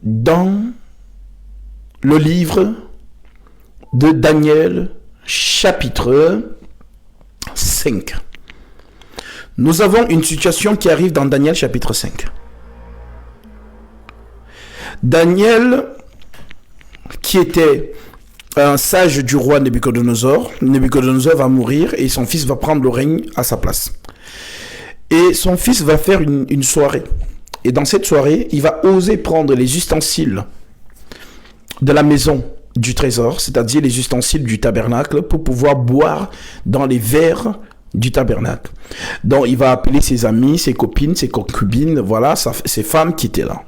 dans le livre de Daniel, chapitre 5. Nous avons une situation qui arrive dans Daniel, chapitre 5. Daniel, qui était un sage du roi Nabuchodonosor va mourir et son fils va prendre le règne à sa place. Et son fils va faire une soirée. Et dans cette soirée, il va oser prendre les ustensiles de la maison du trésor, c'est-à-dire les ustensiles du tabernacle, pour pouvoir boire dans les verres du tabernacle. Donc, il va appeler ses amis, ses copines, ses concubines, voilà, ses femmes qui étaient là.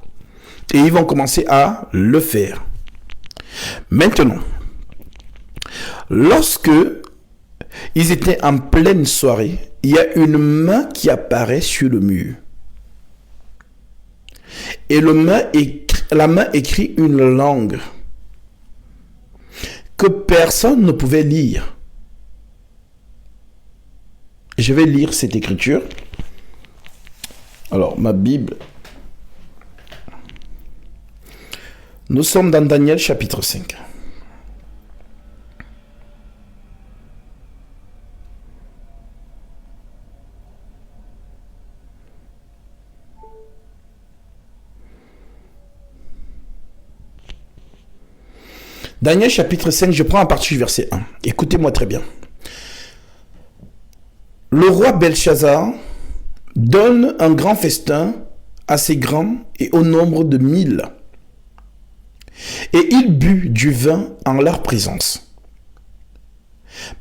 Et ils vont commencer à le faire. Maintenant, lorsque ils étaient en pleine soirée, il y a une main qui apparaît sur le mur. Et la main écrit une langue que personne ne pouvait lire. Je vais lire cette écriture. Alors, ma Bible. Nous sommes dans Daniel chapitre 5. Daniel chapitre 5, je prends à partir du verset 1. Écoutez-moi très bien. Le roi Belshazzar donne un grand festin assez grand et au nombre de 1000. Et il but du vin en leur présence.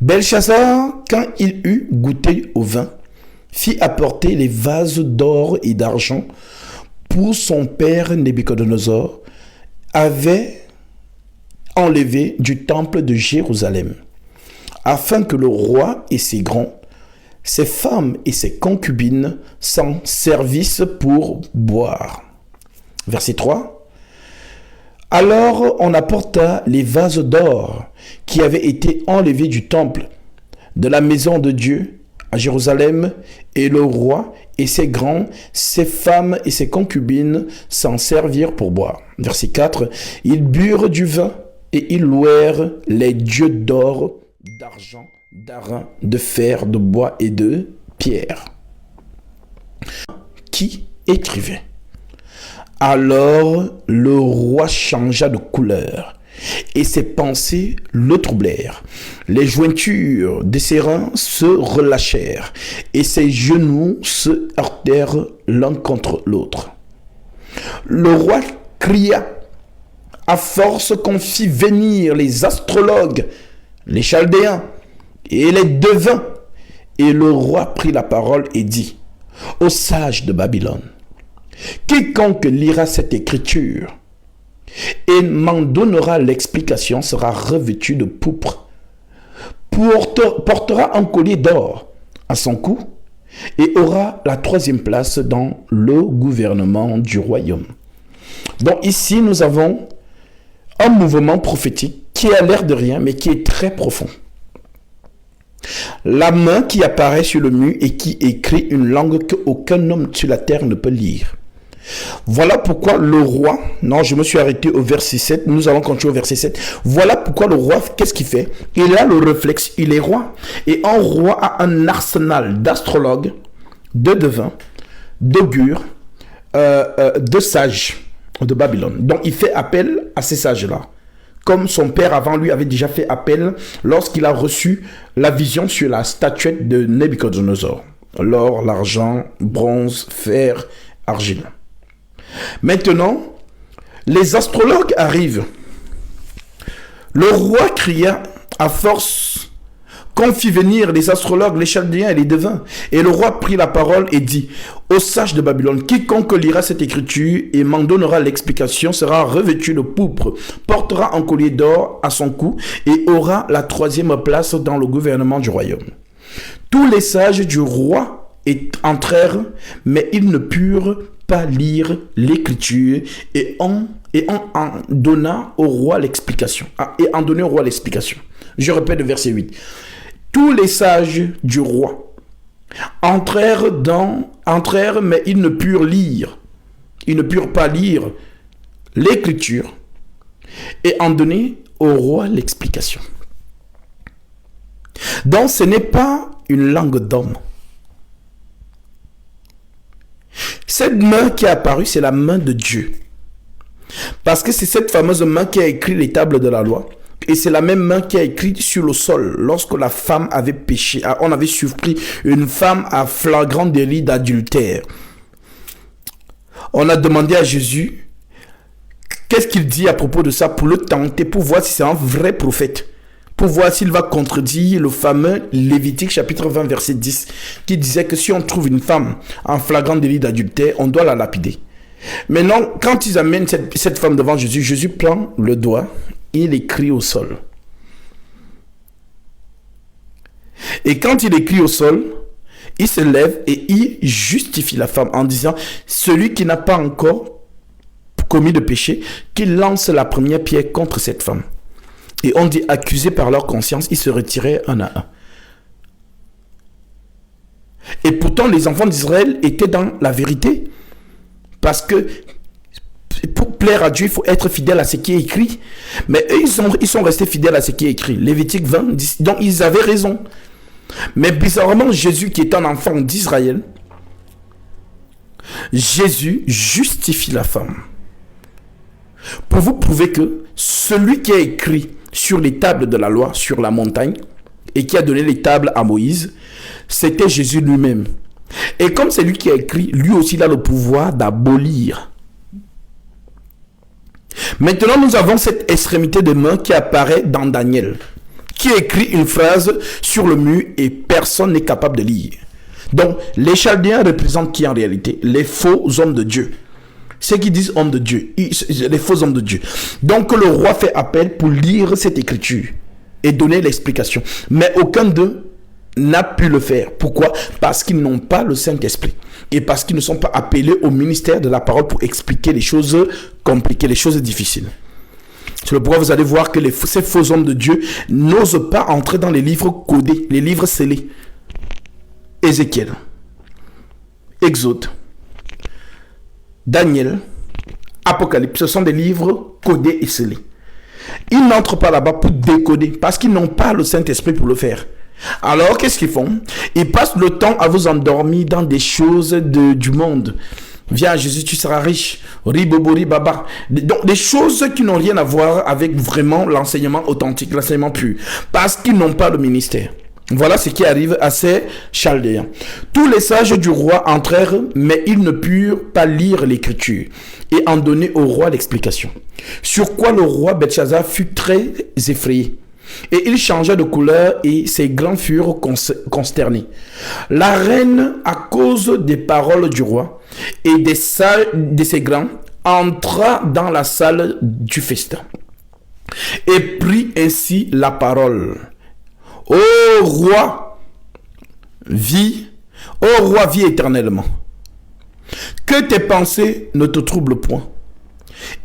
Belshazzar, quand il eut goûté au vin, fit apporter les vases d'or et d'argent pour son père Nabuchodonosor, avait enlevé du temple de Jérusalem, afin que le roi et ses grands, ses femmes et ses concubines s'en servissent pour boire. Verset 3. Alors on apporta les vases d'or qui avaient été enlevés du temple de la maison de Dieu à Jérusalem, et le roi et ses grands, ses femmes et ses concubines s'en servirent pour boire. Verset 4. Ils burent du vin et ils louèrent les dieux d'or, d'argent, d'airain, de fer, de bois et de pierre. Qui écrivait? Alors le roi changea de couleur et ses pensées le troublèrent. Les jointures de ses reins se relâchèrent et ses genoux se heurtèrent l'un contre l'autre. Le roi cria à force qu'on fit venir les astrologues, les chaldéens et les devins. Et le roi prit la parole et dit aux sages de Babylone: quiconque lira cette écriture et m'en donnera l'explication sera revêtu de pourpre, portera un collier d'or à son cou et aura la 3e place dans le gouvernement du royaume. Donc ici, nous avons un mouvement prophétique qui a l'air de rien, mais qui est très profond. La main qui apparaît sur le mur et qui écrit une langue qu'aucun homme sur la terre ne peut lire. Voilà pourquoi le roi, non, je me suis arrêté au verset 7, nous allons continuer au verset 7. Voilà pourquoi le roi, qu'est-ce qu'il fait? Il a le réflexe, il est roi. Et un roi a un arsenal d'astrologues, de devins, d'augures, de sages de Babylone. Donc il fait appel à ces sages-là, comme son père avant lui avait déjà fait appel lorsqu'il a reçu la vision sur la statuette de Nabuchodonosor. L'or, l'argent, bronze, fer, argile. Maintenant, les astrologues arrivent. Le roi cria à force qu'on fit venir les astrologues, les chaldéens et les devins. Et le roi prit la parole et dit aux sages de Babylone: quiconque lira cette écriture et m'en donnera l'explication sera revêtu de pourpre, portera un collier d'or à son cou et aura la 3e place dans le gouvernement du royaume. Tous les sages du roi entrèrent, mais ils ne purent pas lire l'écriture et en donna au roi l'explication. Je répète le verset 8. Tous les sages du roi entrèrent, mais ils ne purent pas lire l'écriture et en donner au roi l'explication. Donc ce n'est pas une langue d'homme. Cette main qui est apparue, c'est la main de Dieu. Parce que c'est cette fameuse main qui a écrit les tables de la loi. Et c'est la même main qui a écrit sur le sol lorsque la femme avait péché. On avait surpris une femme à flagrant délit d'adultère. On a demandé à Jésus qu'est-ce qu'il dit à propos de ça pour le tenter, pour voir si c'est un vrai prophète. Pour voir s'il va contredire le fameux Lévitique chapitre 20 verset 10 qui disait que si on trouve une femme en flagrant délit d'adultère, on doit la lapider. Maintenant, quand ils amènent cette femme devant Jésus, Jésus prend le doigt, il écrit au sol. Et quand il écrit au sol, il se lève et il justifie la femme en disant, celui qui n'a pas encore commis de péché, qu'il lance la première pierre contre cette femme. Et on dit, accusés par leur conscience, ils se retiraient un à un. Et pourtant, les enfants d'Israël étaient dans la vérité. Parce que pour plaire à Dieu, il faut être fidèle à ce qui est écrit. Mais eux, ils sont restés fidèles à ce qui est écrit. Lévitique 20, donc ils avaient raison. Mais bizarrement, Jésus, qui est un enfant d'Israël, Jésus justifie la femme. Pour vous prouver que celui qui a écrit sur les tables de la loi, sur la montagne, et qui a donné les tables à Moïse, c'était Jésus lui-même. Et comme c'est lui qui a écrit, lui aussi il a le pouvoir d'abolir. Maintenant, nous avons cette extrémité de main qui apparaît dans Daniel, qui écrit une phrase sur le mur et personne n'est capable de lire. Donc, les Chaldéens représentent qui en réalité? Les faux hommes de Dieu. Ceux qui disent hommes de Dieu, les faux hommes de Dieu. Donc le roi fait appel pour lire cette écriture et donner l'explication. Mais aucun d'eux n'a pu le faire. Pourquoi? Parce qu'ils n'ont pas le Saint-Esprit. Et parce qu'ils ne sont pas appelés au ministère de la parole pour expliquer les choses compliquées, les choses difficiles. C'est le pourquoi vous allez voir que ces faux hommes de Dieu n'osent pas entrer dans les livres codés, les livres scellés. Ézéchiel, Exode, Daniel, Apocalypse, ce sont des livres codés et scellés. Ils n'entrent pas là-bas pour décoder parce qu'ils n'ont pas le Saint-Esprit pour le faire. Alors, qu'est-ce qu'ils font? Ils passent le temps à vous endormir dans des choses du monde. Viens, Jésus, tu seras riche. Ribobori baba. Donc, des choses qui n'ont rien à voir avec vraiment l'enseignement authentique, l'enseignement pur. Parce qu'ils n'ont pas le ministère. Voilà ce qui arrive à ces Chaldéens. Tous les sages du roi entrèrent, mais ils ne purent pas lire l'écriture et en donner au roi l'explication. Sur quoi le roi Belchazzar fut très effrayé. Et il changea de couleur et ses grands furent consternés. La reine, à cause des paroles du roi et de ses grands, entra dans la salle du festin et prit ainsi la parole. Ô roi, vis éternellement. Que tes pensées ne te troublent point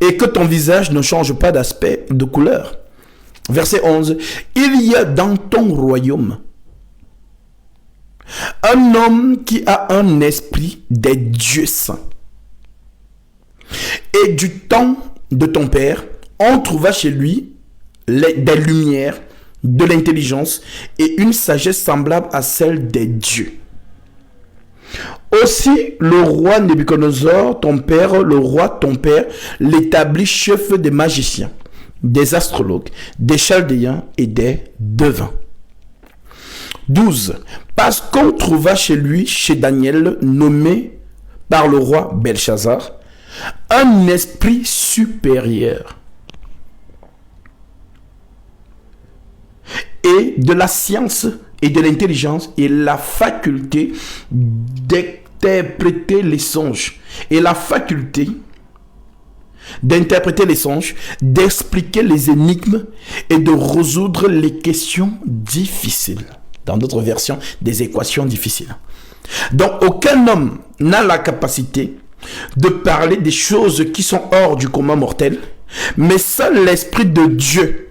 et que ton visage ne change pas d'aspect, de couleur. Verset 11. Il y a dans ton royaume un homme qui a un esprit des dieux saints. Et du temps de ton père, on trouva chez lui des lumières, de l'intelligence et une sagesse semblable à celle des dieux. Aussi, le roi Nebuchadnezzar, ton père, l'établit chef des magiciens, des astrologues, des chaldéens et des devins. 12. Parce qu'on trouva chez lui, chez Daniel, nommé par le roi Belchazzar, un esprit supérieur et de la science et de l'intelligence et la faculté d'interpréter les songes et la faculté d'interpréter les songes, d'expliquer les énigmes et de résoudre les questions difficiles. Dans d'autres versions, des équations difficiles. Donc, aucun homme n'a la capacité de parler des choses qui sont hors du commun mortel, mais seul l'Esprit de Dieu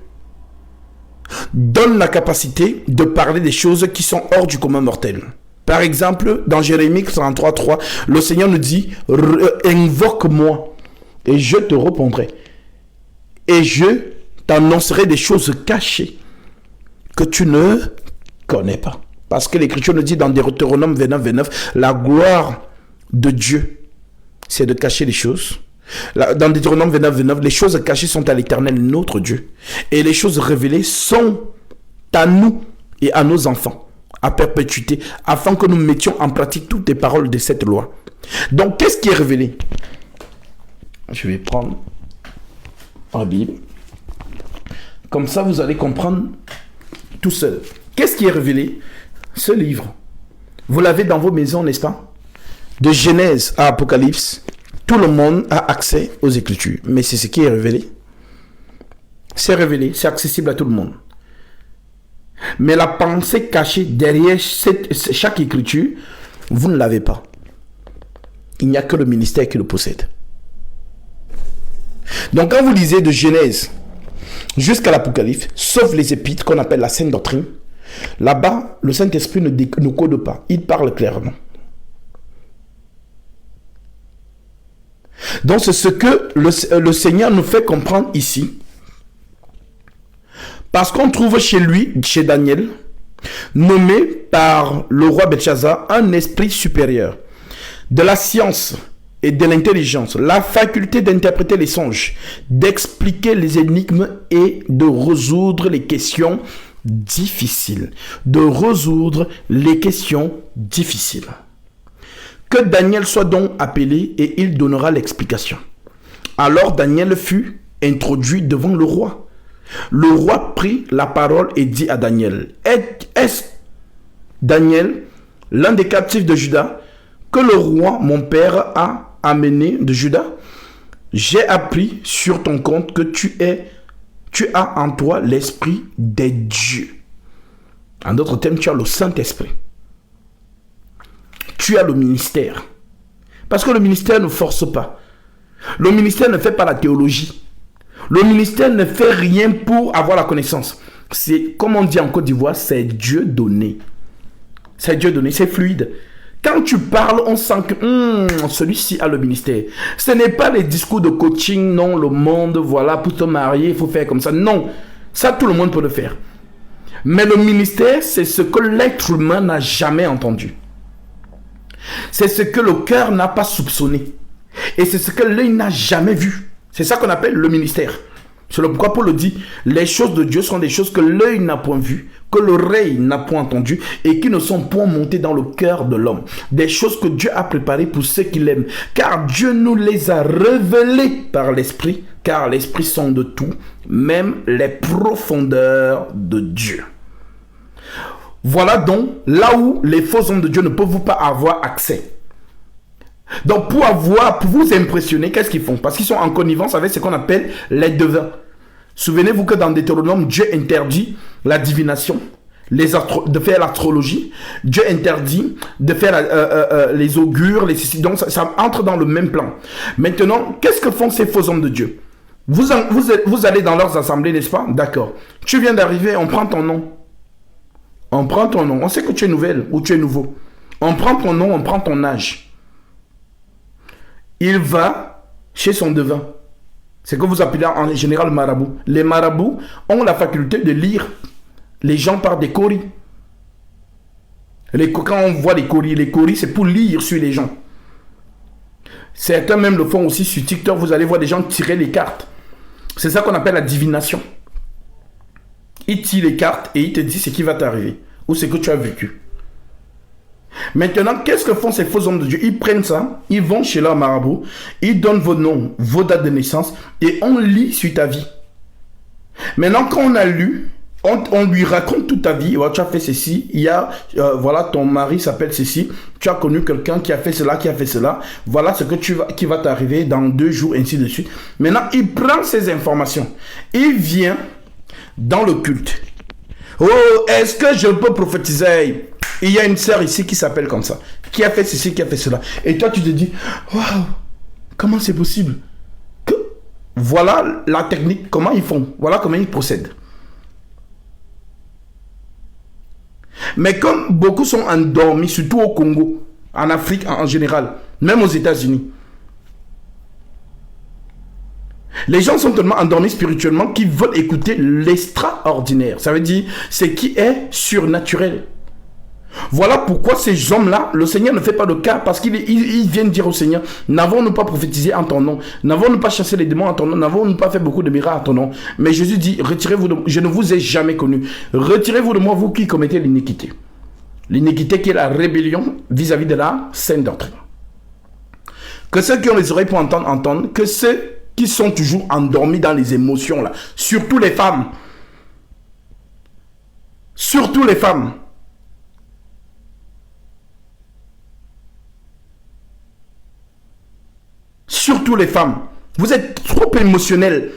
donne la capacité de parler des choses qui sont hors du commun mortel. Par exemple, dans Jérémie 33, 3, le Seigneur nous dit « Invoque-moi et je te répondrai. Et je t'annoncerai des choses cachées que tu ne connais pas. Parce que l'Écriture nous dit dans Deutéronome 29, 29, la gloire de Dieu, c'est de cacher les choses. Dans Deutéronome 29, 29, les choses cachées sont à l'Éternel, notre Dieu. Et les choses révélées sont à nous et à nos enfants, à perpétuité, afin que nous mettions en pratique toutes les paroles de cette loi. Donc, qu'est-ce qui est révélé? Je vais prendre la Bible. Comme ça, vous allez comprendre tout seul. Qu'est-ce qui est révélé? Ce livre. Vous l'avez dans vos maisons, n'est-ce pas? De Genèse à Apocalypse, tout le monde a accès aux Écritures. Mais c'est ce qui est révélé. C'est révélé, c'est accessible à tout le monde. Mais la pensée cachée derrière chaque écriture, vous ne l'avez pas. Il n'y a que le ministère qui le possède. Donc quand vous lisez de Genèse jusqu'à l'Apocalypse, sauf les épîtres qu'on appelle la Sainte Doctrine, là-bas, le Saint-Esprit ne code pas, il parle clairement. Donc c'est ce que le Seigneur nous fait comprendre ici. Parce qu'on trouve chez lui, chez Daniel, nommé par le roi Belshazzar, un esprit supérieur, de la science et de l'intelligence, la faculté d'interpréter les songes, d'expliquer les énigmes et de résoudre les questions difficiles. Que Daniel soit donc appelé et il donnera l'explication. Alors Daniel fut introduit devant le roi. Le roi prit la parole et dit à Daniel, est-ce Daniel, l'un des captifs de Juda, que le roi, mon père, a amené de Juda? J'ai appris sur ton compte que tu as en toi l'esprit des dieux. En d'autres termes, tu as le Saint-Esprit. Tu as le ministère. Parce que le ministère ne force pas. Le ministère ne fait pas la théologie. Le ministère ne fait rien pour avoir la connaissance. C'est, comme on dit en Côte d'Ivoire, c'est Dieu donné. C'est Dieu donné, c'est fluide. Quand tu parles, on sent que celui-ci a le ministère. Ce n'est pas les discours de coaching, non, le monde, voilà, pour te marier, il faut faire comme ça. Non, ça tout le monde peut le faire. Mais le ministère, c'est ce que l'être humain n'a jamais entendu. C'est ce que le cœur n'a pas soupçonné. Et c'est ce que l'œil n'a jamais vu. C'est ça qu'on appelle le ministère. C'est pourquoi Paul dit, les choses de Dieu sont des choses que l'œil n'a point vues, que l'oreille n'a point entendues et qui ne sont point montées dans le cœur de l'homme. Des choses que Dieu a préparées pour ceux qui l'aiment. Car Dieu nous les a révélées par l'Esprit, car l'Esprit sonde tout, même les profondeurs de Dieu. Voilà donc là où les faux hommes de Dieu ne peuvent pas avoir accès. Donc pour vous impressionner, qu'est-ce qu'ils font? Parce qu'ils sont en connivence avec ce qu'on appelle les devins. Souvenez-vous que dans Deutéronome, Dieu interdit la divination, de faire l'astrologie. Dieu interdit de faire les augures, donc ça entre dans le même plan. Maintenant, qu'est-ce que font ces faux hommes de Dieu? Vous allez dans leurs assemblées, n'est-ce pas? D'accord. Tu viens d'arriver, on prend ton nom. On prend ton nom. On sait que tu es nouvelle ou tu es nouveau. On prend ton nom, on prend ton âge. Il va chez son devin. C'est ce que vous appelez en général marabout. Les marabouts ont la faculté de lire les gens par des coris. Quand on voit les coris, c'est pour lire sur les gens. Certains même le font aussi sur TikTok. Vous allez voir des gens tirer les cartes. C'est ça qu'on appelle la divination. Il tire les cartes et il te dit ce qui va t'arriver ou ce que tu as vécu. Maintenant, qu'est-ce que font ces faux hommes de Dieu? Ils prennent ça, ils vont chez leur marabout, ils donnent vos noms, vos dates de naissance et on lit sur ta vie. Maintenant, quand on a lu, on lui raconte toute ta vie. Voilà, tu as fait ceci, voilà, ton mari s'appelle ceci, tu as connu quelqu'un qui a fait cela, voilà ce que qui va t'arriver dans 2 jours, ainsi de suite. Maintenant, il prend ces informations, il vient dans le culte. Oh, est-ce que je peux prophétiser? Il y a une sœur ici qui s'appelle comme ça, qui a fait ceci, qui a fait cela. Et toi, tu te dis, waouh, comment c'est possible? Voilà la technique, comment ils font, voilà comment ils procèdent. Mais comme beaucoup sont endormis, surtout au Congo, en Afrique en général, même aux États-Unis, Les gens sont tellement endormis spirituellement qu'ils veulent écouter l'extraordinaire. Ça veut dire ce qui est surnaturel. Voilà pourquoi ces hommes-là, le Seigneur ne fait pas de cas, parce qu'ils viennent dire au Seigneur, n'avons-nous pas prophétisé en ton nom? N'avons-nous pas chassé les démons en ton nom? N'avons-nous pas fait beaucoup de miracles en ton nom? Mais Jésus dit, retirez-vous de moi, je ne vous ai jamais connu. Retirez-vous de moi, vous qui commettez l'iniquité. L'iniquité qui est la rébellion vis-à-vis de la sainte doctrine. Que ceux qui ont les oreilles pour entendre, entendent. Que ceux qui sont toujours endormis dans les émotions, là, surtout les femmes. Surtout les femmes. Surtout les femmes. Vous êtes trop émotionnels.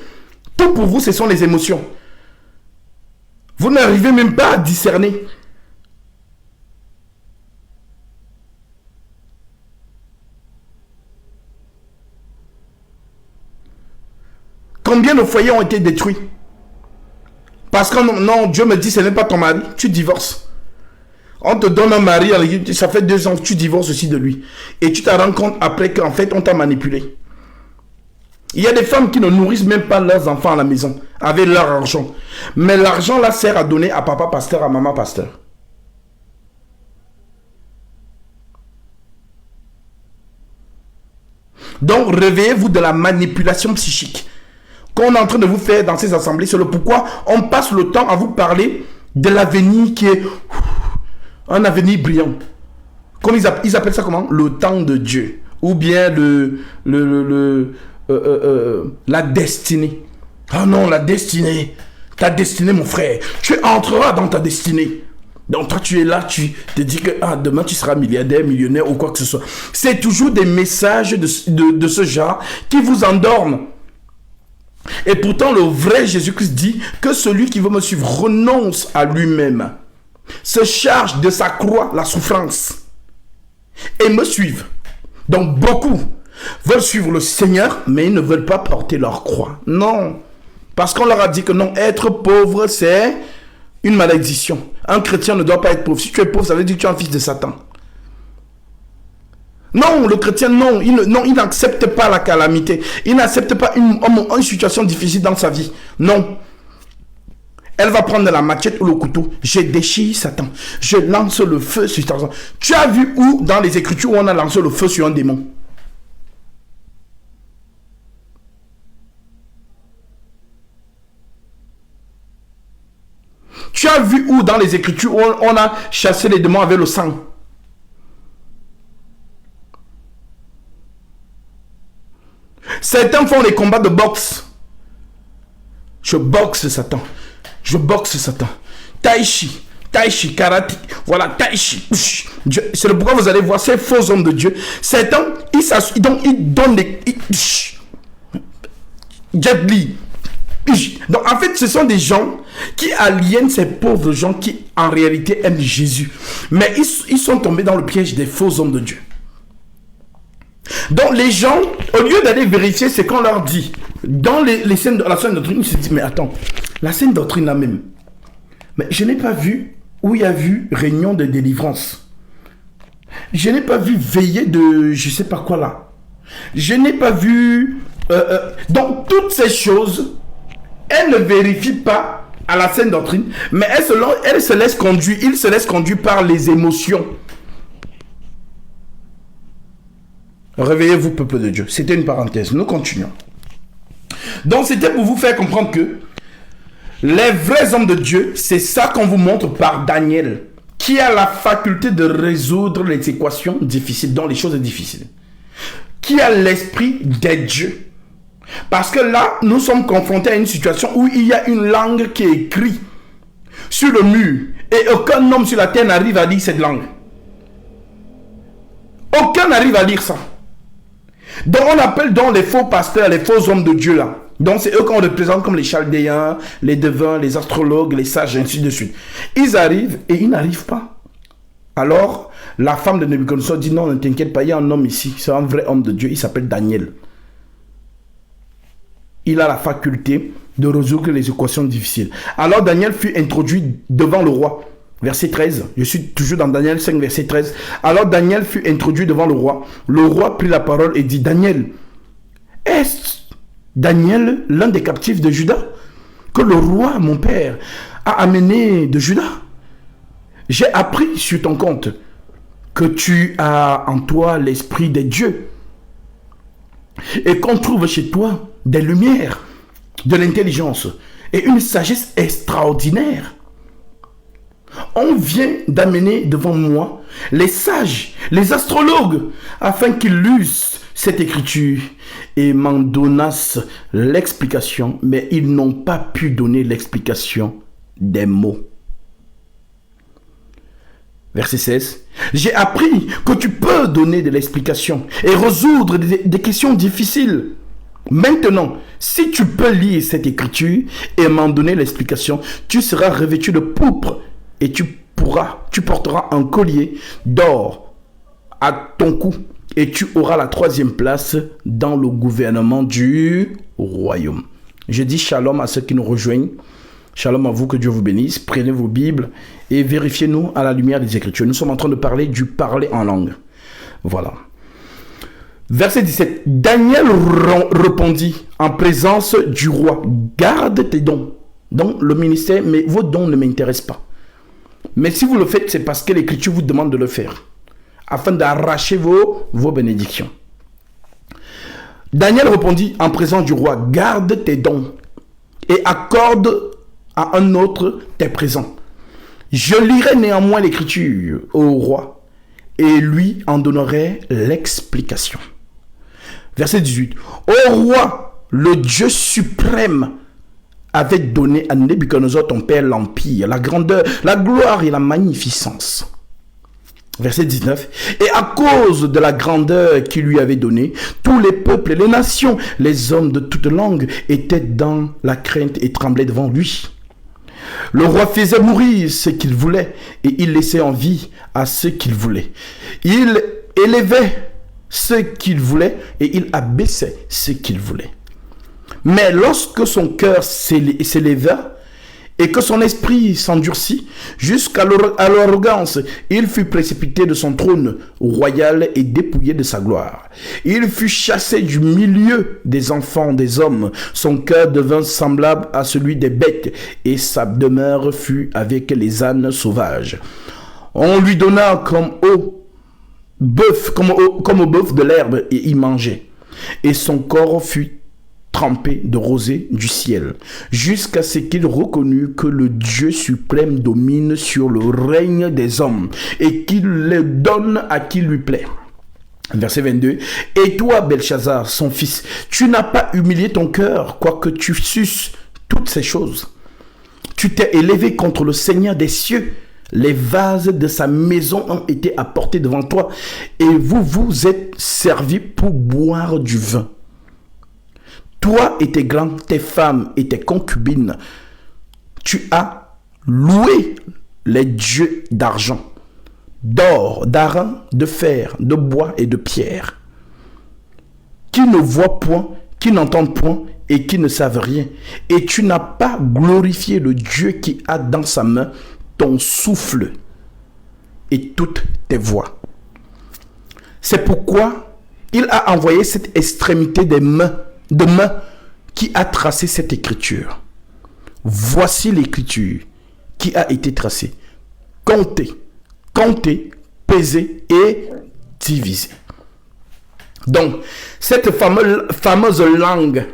Tout pour vous, ce sont les émotions. Vous n'arrivez même pas à discerner. Combien de foyers ont été détruits? Parce que non, Dieu me dit, ce n'est pas ton mari, tu divorces. On te donne un mari, ça fait 2 ans que tu divorces aussi de lui. Et tu te rends compte après qu'en fait, on t'a manipulé. Il y a des femmes qui ne nourrissent même pas leurs enfants à la maison, avec leur argent. Mais l'argent là sert à donner à papa pasteur, à maman pasteur. Donc, réveillez-vous de la manipulation psychique qu'on est en train de vous faire dans ces assemblées. C'est le pourquoi on passe le temps à vous parler de l'avenir qui est un avenir brillant. Comme ils appellent ça comment? Le temps de Dieu. Ou bien la destinée. Ah non, la destinée. Ta destinée, mon frère. Tu entreras dans ta destinée. Donc toi, tu es là, tu te dis que demain, tu seras milliardaire, millionnaire ou quoi que ce soit. C'est toujours des messages de ce genre qui vous endorment. Et pourtant, le vrai Jésus-Christ dit que celui qui veut me suivre renonce à lui-même, se charge de sa croix, la souffrance, et me suivent. Donc beaucoup veulent suivre le Seigneur, mais ils ne veulent pas porter leur croix. Non, parce qu'on leur a dit que non, être pauvre, c'est une malédiction. Un chrétien ne doit pas être pauvre. Si tu es pauvre, ça veut dire que tu es un fils de Satan. Non, le chrétien, non, il n'accepte pas la calamité. Il n'accepte pas une situation difficile dans sa vie. Non. Elle va prendre la machette ou le couteau. Je déchire Satan. Je lance le feu sur Satan. Tu as vu où dans les Écritures où on a lancé le feu sur un démon? Tu as vu où dans les Écritures où on a chassé les démons avec le sang? Certains font les combats de boxe. Je boxe Satan. Je boxe Satan. Tai chi, karaté. Voilà, tai chi. C'est le pourquoi vous allez voir ces faux hommes de Dieu. Certains, ils donnent des... Jet Li. Donc en fait, ce sont des gens qui aliènent ces pauvres gens qui en réalité aiment Jésus. Mais ils sont tombés dans le piège des faux hommes de Dieu. Donc les gens, au lieu d'aller vérifier ce qu'on leur dit, dans la sainte doctrine, ils se disent, mais attends, la sainte doctrine là même, mais je n'ai pas vu où il y a vu réunion de délivrance. Je n'ai pas vu veillée de je sais pas quoi là. Je n'ai pas vu... donc toutes ces choses, elles ne vérifient pas à la sainte doctrine, mais elles se laissent conduire, ils se laissent conduire par les émotions. Réveillez-vous, peuple de Dieu. C'était une parenthèse. Nous continuons. Donc, c'était pour vous faire comprendre que les vrais hommes de Dieu, c'est ça qu'on vous montre par Daniel, qui a la faculté de résoudre les équations difficiles, dans les choses difficiles, qui a l'esprit des dieux. Parce que là, nous sommes confrontés à une situation où il y a une langue qui est écrite sur le mur et aucun homme sur la terre n'arrive à lire cette langue. Aucun n'arrive à lire ça. Donc on appelle donc les faux pasteurs, les faux hommes de Dieu là. Donc c'est eux qu'on représente comme les chaldéens, les devins, les astrologues, les sages, ainsi de suite. Ils arrivent et ils n'arrivent pas. Alors la femme de Nebuchadnezzar dit non, ne t'inquiète pas, il y a un homme ici, c'est un vrai homme de Dieu, il s'appelle Daniel. Il a la faculté de résoudre les équations difficiles. Alors Daniel fut introduit devant le roi. Verset 13, je suis toujours dans Daniel 5, verset 13. Alors Daniel fut introduit devant le roi. Le roi prit la parole et dit, Daniel, est-ce Daniel, l'un des captifs de Juda, que le roi, mon père, a amené de Juda. J'ai appris sur ton compte que tu as en toi l'esprit des dieux et qu'on trouve chez toi des lumières, de l'intelligence et une sagesse extraordinaire. On vient d'amener devant moi les sages, les astrologues, afin qu'ils lussent cette écriture et m'en donnassent l'explication, mais ils n'ont pas pu donner l'explication des mots. Verset 16. J'ai appris que tu peux donner de l'explication et résoudre des questions difficiles. Maintenant, si tu peux lire cette écriture et m'en donner l'explication, tu seras revêtu de pourpre et tu porteras un collier d'or à ton cou et tu auras la 3e place dans le gouvernement du royaume. Je dis shalom à ceux qui nous rejoignent. Shalom à vous, que Dieu vous bénisse. Prenez vos Bibles et vérifiez-nous à la lumière des Écritures. Nous sommes en train de parler du parler en langue. Voilà. Verset 17. Daniel répondit en présence du roi. Garde tes dons. Donc le ministère, mais vos dons ne m'intéressent pas. Mais si vous le faites, c'est parce que l'Écriture vous demande de le faire. Afin d'arracher vos bénédictions. Daniel répondit en présence du roi. Garde tes dons et accorde à un autre tes présents. Je lirai néanmoins l'écriture au roi et lui en donnerai l'explication. Verset 18. Ô roi, le Dieu suprême avait donné à Nebuchadnezzar ton père l'empire, la grandeur, la gloire et la magnificence. Verset 19. Et à cause de la grandeur qu'il lui avait donnée, tous les peuples, les nations, les hommes de toute langue étaient dans la crainte et tremblaient devant lui. Le roi faisait mourir ce qu'il voulait et il laissait en vie à ceux qu'il voulait. Il élevait ce qu'il voulait et il abaissait ce qu'il voulait. Mais lorsque son cœur s'éleva et que son esprit s'endurcit jusqu'à l'arrogance, il fut précipité de son trône royal et dépouillé de sa gloire. Il fut chassé du milieu des enfants des hommes. Son cœur devint semblable à celui des bêtes et sa demeure fut avec les ânes sauvages. On lui donna comme au bœuf de l'herbe et y mangeait. Et son corps fut trempé de rosée du ciel, jusqu'à ce qu'il reconnut que le Dieu suprême domine sur le règne des hommes et qu'il le donne à qui lui plaît. Verset 22. Et toi, Belchazzar, son fils, tu n'as pas humilié ton cœur, quoique tu susses toutes ces choses. Tu t'es élevé contre le Seigneur des cieux. Les vases de sa maison ont été apportés devant toi et vous vous êtes servis pour boire du vin. Toi et tes grands, tes femmes et tes concubines, tu as loué les dieux d'argent, d'or, d'airain, de fer, de bois et de pierre, qui ne voient point, qui n'entendent point et qui ne savent rien. Et tu n'as pas glorifié le Dieu qui a dans sa main ton souffle et toutes tes voix. C'est pourquoi il a envoyé cette extrémité de main qui a tracé cette écriture. Voici l'écriture qui a été tracée. Comptez, pesez et divisez. Donc, cette fameuse langue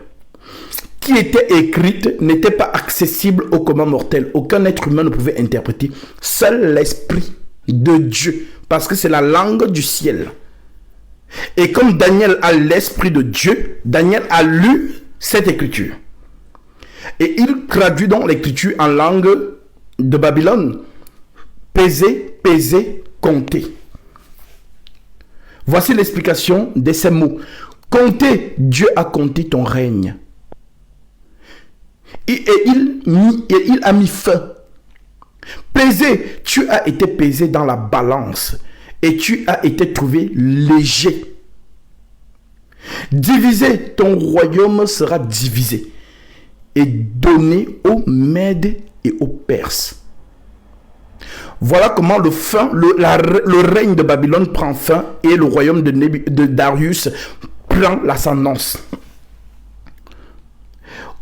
qui était écrite n'était pas accessible au commun mortel. Aucun être humain ne pouvait interpréter. Seul l'Esprit de Dieu, parce que c'est la langue du ciel. Et comme Daniel a l'Esprit de Dieu, Daniel a lu cette écriture. Et il traduit donc l'écriture en langue de Babylone. Pesez, comptez. Voici l'explication de ces mots. Comptez, Dieu a compté ton règne. Et il a mis fin. Pesez, tu as été pesé dans la balance. Et tu as été trouvé léger. Divisé, ton royaume sera divisé et donné aux Mèdes et aux Perses. Voilà comment le règne de Babylone prend fin et le royaume de Darius prend l'ascendance.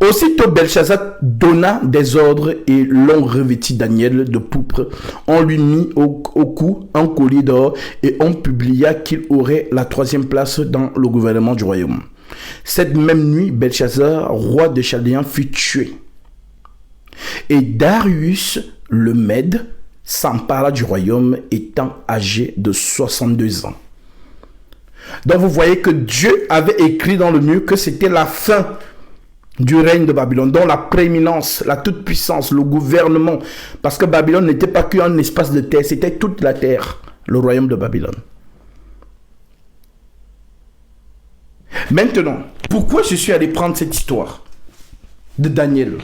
Aussitôt Belshazzar donna des ordres et l'on revêtit Daniel de pourpre. On lui mit au cou un collier d'or et on publia qu'il aurait la 3e place dans le gouvernement du royaume. Cette même nuit, Belshazzar, roi des Chaldéens, fut tué. Et Darius le Mède s'empara du royaume étant âgé de 62 ans. Donc vous voyez que Dieu avait écrit dans le mur que c'était la fin du règne de Babylone, dont la prééminence, la toute-puissance, le gouvernement, parce que Babylone n'était pas qu'un espace de terre, c'était toute la terre, le royaume de Babylone. Maintenant, pourquoi je suis allé prendre cette histoire de Daniel,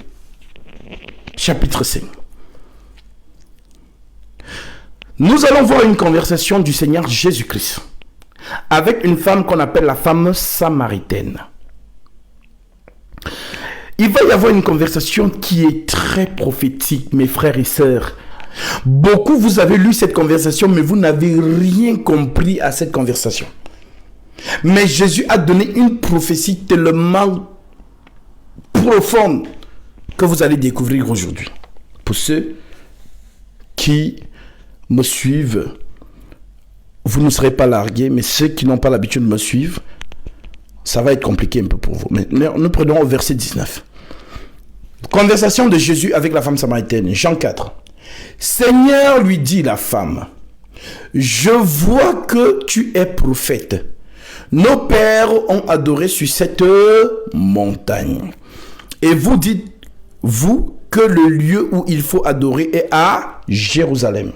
chapitre 5? Nous allons voir une conversation du Seigneur Jésus-Christ avec une femme qu'on appelle la femme samaritaine. Il va y avoir une conversation qui est très prophétique, mes frères et sœurs. Beaucoup, vous avez lu cette conversation, mais vous n'avez rien compris à cette conversation. Mais Jésus a donné une prophétie tellement profonde que vous allez découvrir aujourd'hui. Pour ceux qui me suivent, vous ne serez pas largués, mais ceux qui n'ont pas l'habitude de me suivre, ça va être compliqué un peu pour vous. Mais nous prenons au verset 19. Conversation de Jésus avec la femme samaritaine, Jean 4. Seigneur, lui dit la femme, je vois que tu es prophète. Nos pères ont adoré sur cette montagne. Et vous dites, vous, que le lieu où il faut adorer est à Jérusalem.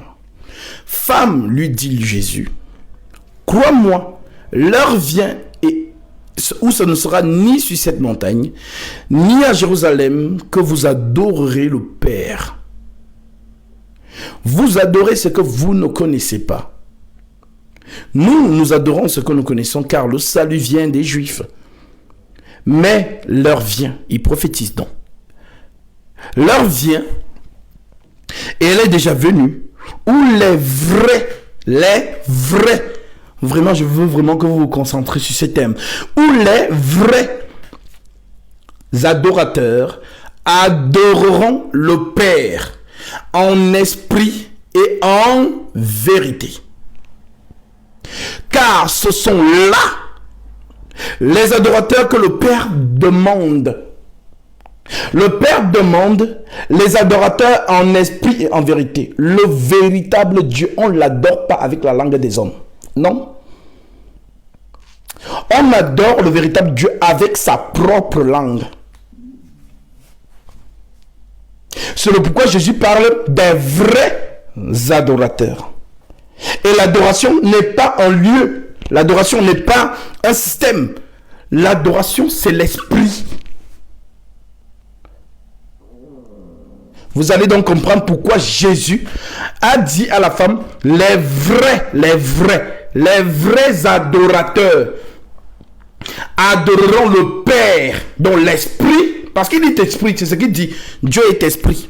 Femme, lui dit Jésus, crois-moi, l'heure vient où ce ne sera ni sur cette montagne, ni à Jérusalem que vous adorerez le Père. Vous adorez ce que vous ne connaissez pas. Nous adorons ce que nous connaissons, car le salut vient des Juifs. Mais l'heure vient, il prophétise donc. L'heure vient, et elle est déjà venue, où les vrais, vraiment, je veux vraiment que vous vous concentrez sur ce thème, où les vrais adorateurs adoreront le Père en esprit et en vérité. Car ce sont là les adorateurs que le Père demande. Le Père demande les adorateurs en esprit et en vérité. Le véritable Dieu, on ne l'adore pas avec la langue des hommes. Non. On adore le véritable Dieu avec sa propre langue. C'est pourquoi Jésus parle des vrais adorateurs. Et l'adoration n'est pas un lieu. L'adoration n'est pas un système. L'adoration, c'est l'esprit. Vous allez donc comprendre pourquoi Jésus a dit à la femme, les vrais adorateurs adoreront le Père dans l'esprit, parce qu'il est esprit, c'est ce qu'il dit, Dieu est esprit.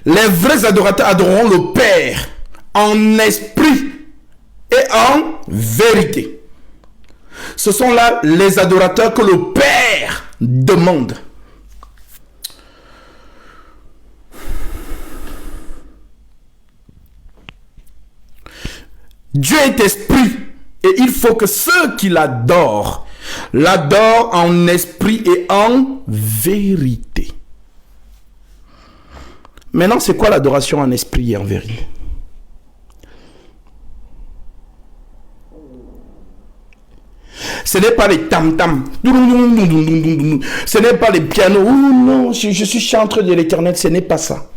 Les vrais adorateurs adoreront le Père en esprit et en vérité. Ce sont là les adorateurs que le Père demande. Dieu est esprit et il faut que ceux qui l'adorent en esprit et en vérité. Maintenant, c'est quoi l'adoration en esprit et en vérité? Ce n'est pas les tam-tam, ce n'est pas les pianos, oh non, je suis chanteur de l'Éternel, ce n'est pas ça.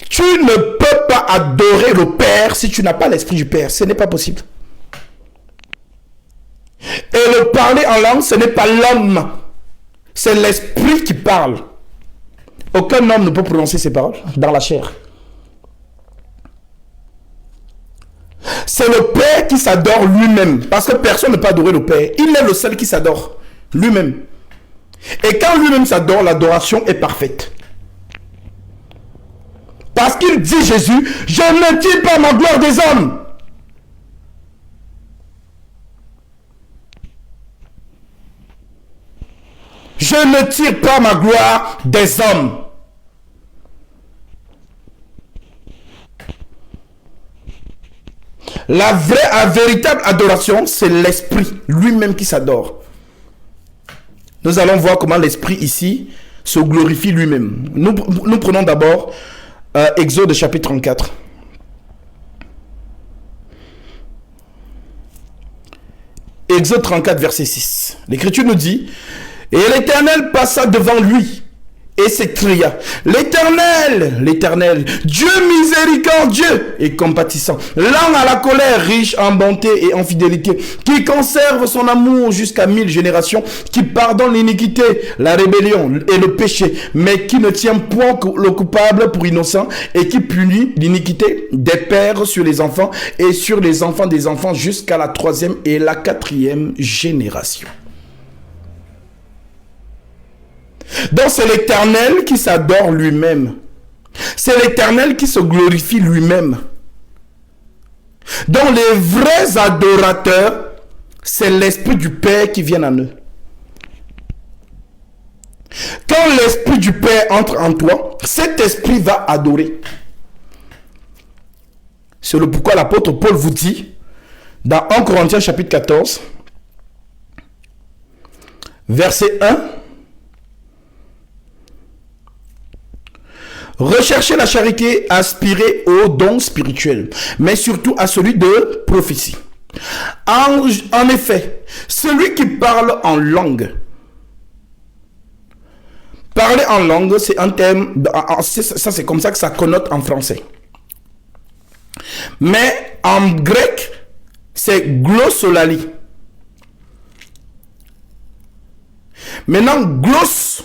Tu ne peux pas adorer le Père si tu n'as pas l'esprit du Père. Ce n'est pas possible. Et le parler en langue, ce n'est pas l'homme. C'est l'esprit qui parle. Aucun homme ne peut prononcer ces paroles dans la chair. C'est le Père qui s'adore lui-même. Parce que personne ne peut adorer le Père. Il est le seul qui s'adore lui-même. Et quand lui-même s'adore, l'adoration est parfaite. Parce qu'il dit Jésus, je ne tire pas ma gloire des hommes. Je ne tire pas ma gloire des hommes. La véritable adoration, c'est l'Esprit lui-même qui s'adore. Nous allons voir comment l'Esprit ici se glorifie lui-même. Nous prenons d'abord Exode chapitre 34. Exode 34, verset 6. L'Écriture nous dit, « Et l'Éternel passa devant lui et s'écria, l'Éternel, l'Éternel, Dieu miséricordieux et compatissant, lent à la colère, riche en bonté et en fidélité, qui conserve son amour jusqu'à 1000 générations, qui pardonne l'iniquité, la rébellion et le péché, mais qui ne tient point le coupable pour innocent et qui punit l'iniquité des pères sur les enfants et sur les enfants des enfants jusqu'à la 3e et la 4e génération. » Donc c'est l'Éternel qui s'adore lui-même. C'est l'Éternel qui se glorifie lui-même. Donc les vrais adorateurs, c'est l'Esprit du Père qui vient en eux. Quand l'Esprit du Père entre en toi, cet Esprit va adorer. C'est le pourquoi l'apôtre Paul vous dit, dans 1 Corinthiens chapitre 14, verset 1, recherchez la charité, aspirez aux dons spirituels, mais surtout à celui de prophétie. En effet, celui qui parle en langue, parler en langue, c'est un terme, ça c'est comme ça que ça connote en français. Mais en grec, c'est glossolali. Maintenant, gloss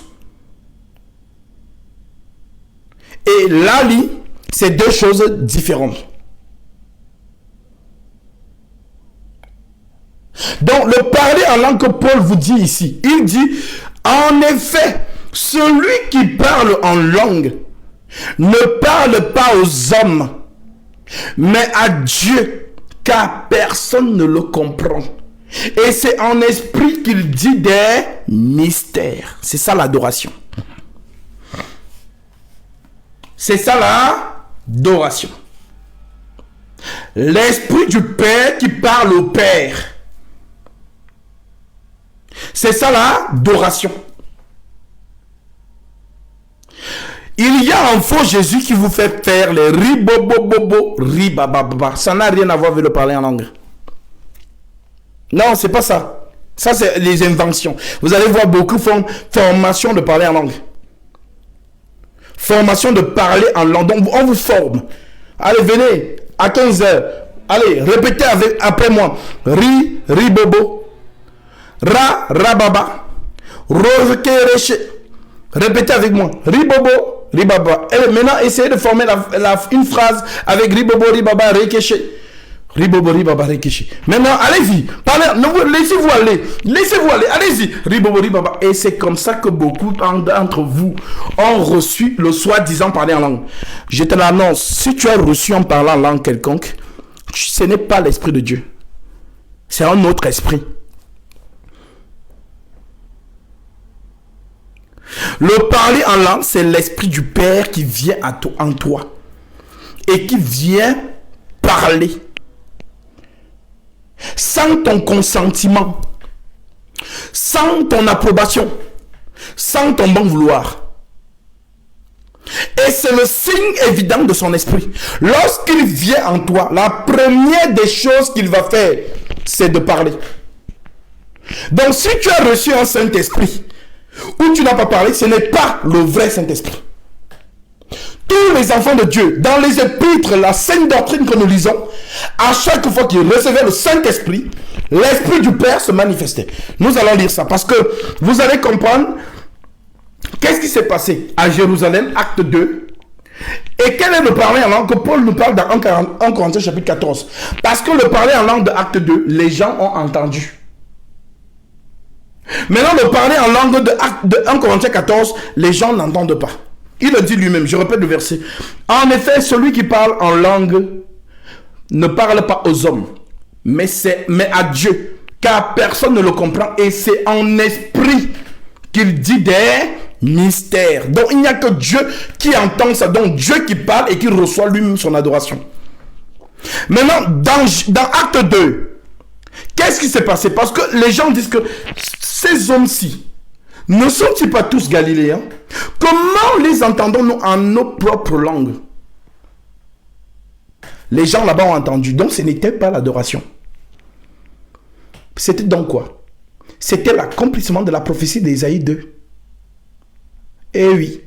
et lali, c'est deux choses différentes. Donc, le parler en langue que Paul vous dit ici, il dit, en effet, celui qui parle en langue ne parle pas aux hommes, mais à Dieu, car personne ne le comprend. Et c'est en esprit qu'il dit des mystères. C'est ça l'adoration. C'est ça l'adoration. L'Esprit du Père qui parle au Père. C'est ça l'adoration. Il y a un faux Jésus qui vous fait faire les ribobobobo, ribababa. Ça n'a rien à voir avec le parler en langue. Non, c'est pas ça. Ça, c'est les inventions. Vous allez voir beaucoup de formation de parler en langue. Formation de parler en langue. Donc, on vous forme. Allez, venez à 15h. Allez, répétez après moi. Ribobo. Rababa. Rokereche. Répétez avec moi. Ribobo, ribaba. Et maintenant, essayez de former une phrase avec ribobo, ribaba, rekeche. Ribobo, ribaba, rekeche. Maintenant, allez-y. Laissez-vous aller. Laissez-vous aller. Allez-y. Ribobo, ribaba. Et c'est comme ça que beaucoup d'entre vous ont reçu le soi-disant parler en langue. Je te l'annonce. Si tu as reçu en parlant en langue quelconque, ce n'est pas l'Esprit de Dieu. C'est un autre esprit. Le parler en langue, c'est l'Esprit du Père qui vient en toi et qui vient parler sans ton consentement, sans ton approbation, sans ton bon vouloir. Et c'est le signe évident de son esprit. Lorsqu'il vient en toi, la première des choses qu'il va faire, c'est de parler. Donc si tu as reçu un Saint-Esprit, où tu n'as pas parlé, ce n'est pas le vrai Saint-Esprit. Tous les enfants de Dieu, dans les épîtres, la sainte doctrine que nous lisons, à chaque fois qu'ils recevaient le Saint-Esprit, l'Esprit du Père se manifestait. Nous allons lire ça parce que vous allez comprendre qu'est-ce qui s'est passé à Jérusalem, acte 2. Et quel est le parler en langue que Paul nous parle dans 1 Corinthiens chapitre 14. Parce que le parler en langue de acte 2, les gens ont entendu. Maintenant, le parler en langue de 1 Corinthiens 14, les gens n'entendent pas. Il le dit lui-même, je répète le verset. En effet, celui qui parle en langue ne parle pas aux hommes, mais à Dieu, car personne ne le comprend. Et c'est en esprit qu'il dit des mystères. Donc il n'y a que Dieu qui entend ça. Donc Dieu qui parle et qui reçoit lui-même son adoration. Maintenant, dans Acte 2, qu'est-ce qui s'est passé? Parce que les gens disent que ces hommes-ci, ne sont-ils pas tous galiléens? Comment les entendons-nous en nos propres langues? Les gens là-bas ont entendu. Donc ce n'était pas l'adoration. C'était donc quoi? C'était l'accomplissement de la prophétie d'Ésaïe 2. Eh oui.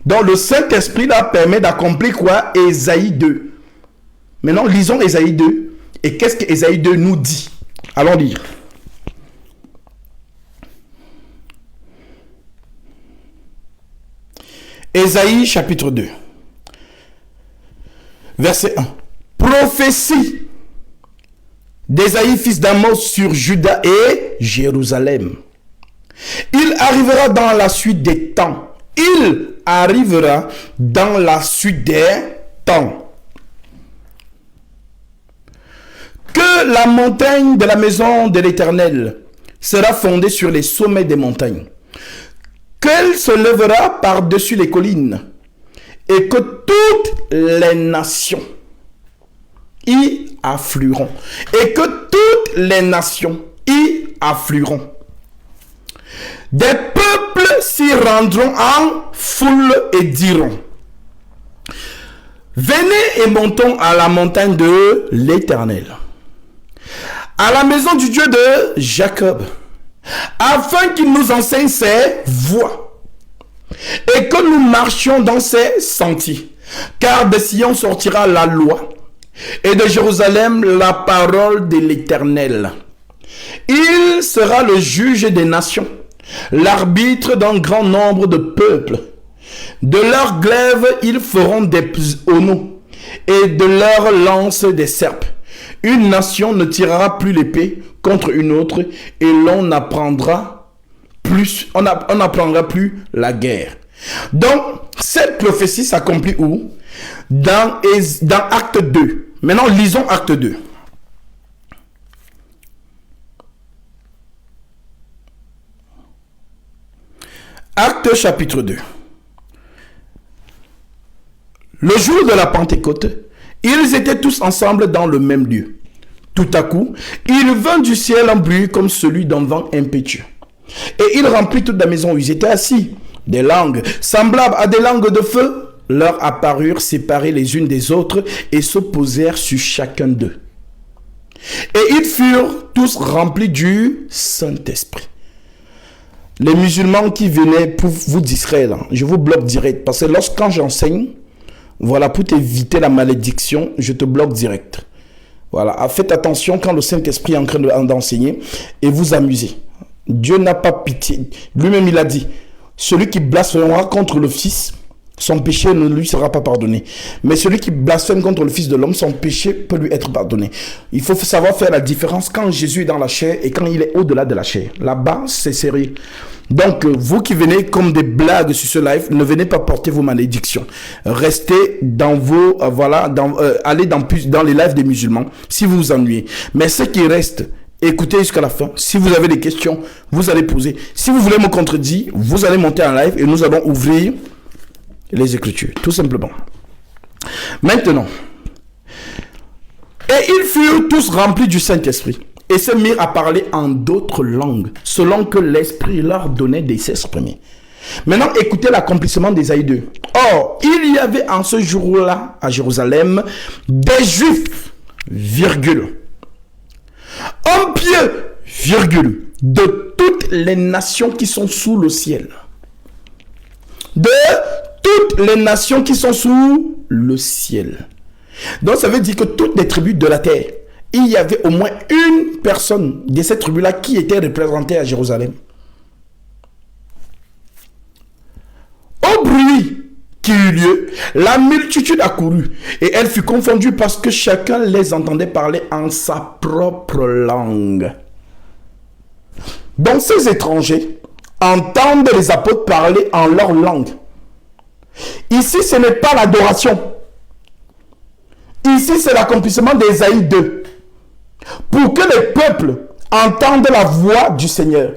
Donc le Saint-Esprit là permet d'accomplir quoi? Ésaïe 2. Maintenant lisons Ésaïe 2. Et qu'est-ce que Ésaïe 2 nous dit? Allons lire. Ésaïe chapitre 2. Verset 1. Prophétie d'Ésaïe fils d'Amos sur Juda et Jérusalem. Il arrivera dans la suite des temps. Il arrivera dans la suite des temps. Que la montagne de la maison de l'Éternel sera fondée sur les sommets des montagnes. Qu'elle se lèvera par-dessus les collines. Et que toutes les nations y afflueront. Et que toutes les nations y afflueront. Des peuples s'y rendront en foule et diront: venez et montons à la montagne de l'Éternel, à la maison du Dieu de Jacob, afin qu'il nous enseigne ses voies et que nous marchions dans ses sentiers. Car de Sion sortira la loi et de Jérusalem la parole de l'Éternel. Il sera le juge des nations, l'arbitre d'un grand nombre de peuples. De leurs glaives ils feront des auneaux et de leurs lances des serpes. Une nation ne tirera plus l'épée contre une autre et l'on n'apprendra plus, on n'apprendra plus la guerre. Donc, cette prophétie s'accomplit où? Dans Acte 2. Maintenant, lisons Acte 2. Acte chapitre 2. Le jour de la Pentecôte, ils étaient tous ensemble dans le même lieu. Tout à coup, il vint du ciel un bruit comme celui d'un vent impétueux. Et il remplit toute la maison où ils étaient assis. Des langues semblables à des langues de feu leur apparurent séparées les unes des autres et se posèrent sur chacun d'eux. Et ils furent tous remplis du Saint-Esprit. Les musulmans qui venaient pour vous distraire, là, je vous bloque direct. Parce que quand j'enseigne, voilà, pour t'éviter la malédiction, je te bloque direct. Voilà, faites attention quand le Saint-Esprit est en train d'enseigner et vous amusez. Dieu n'a pas pitié. Lui-même, il a dit, celui qui blasphémera contre le Fils, son péché ne lui sera pas pardonné. Mais celui qui blasphème contre le Fils de l'homme, son péché peut lui être pardonné. Il faut savoir faire la différence quand Jésus est dans la chair et quand il est au-delà de la chair. Là-bas, c'est sérieux. Donc, vous qui venez comme des blagues sur ce live, ne venez pas porter vos malédictions. Restez dans vos, allez dans les lives des musulmans si vous vous ennuyez. Mais ce qui reste, écoutez jusqu'à la fin. Si vous avez des questions, vous allez poser. Si vous voulez me contredire, vous allez monter en live et nous allons ouvrir les Écritures, tout simplement. Maintenant, et ils furent tous remplis du Saint-Esprit et se mirent à parler en d'autres langues, selon que l'Esprit leur donnait de s'exprimer. Maintenant, écoutez l'accomplissement d'Ésaïe 2. Or, il y avait en ce jour-là, à Jérusalem, des Juifs, virgule, un pieux, virgule, de toutes les nations qui sont sous le ciel. De toutes les nations qui sont sous le ciel. Donc, ça veut dire que toutes les tribus de la terre, il y avait au moins une personne de cette tribu-là qui était représentée à Jérusalem. Au bruit qui eut lieu, la multitude accourut et elle fut confondue parce que chacun les entendait parler en sa propre langue. Donc ces étrangers entendent les apôtres parler en leur langue. Ici, ce n'est pas l'adoration. Ici, c'est l'accomplissement d'Ésaïe 2. Pour que les peuples entendent la voix du Seigneur.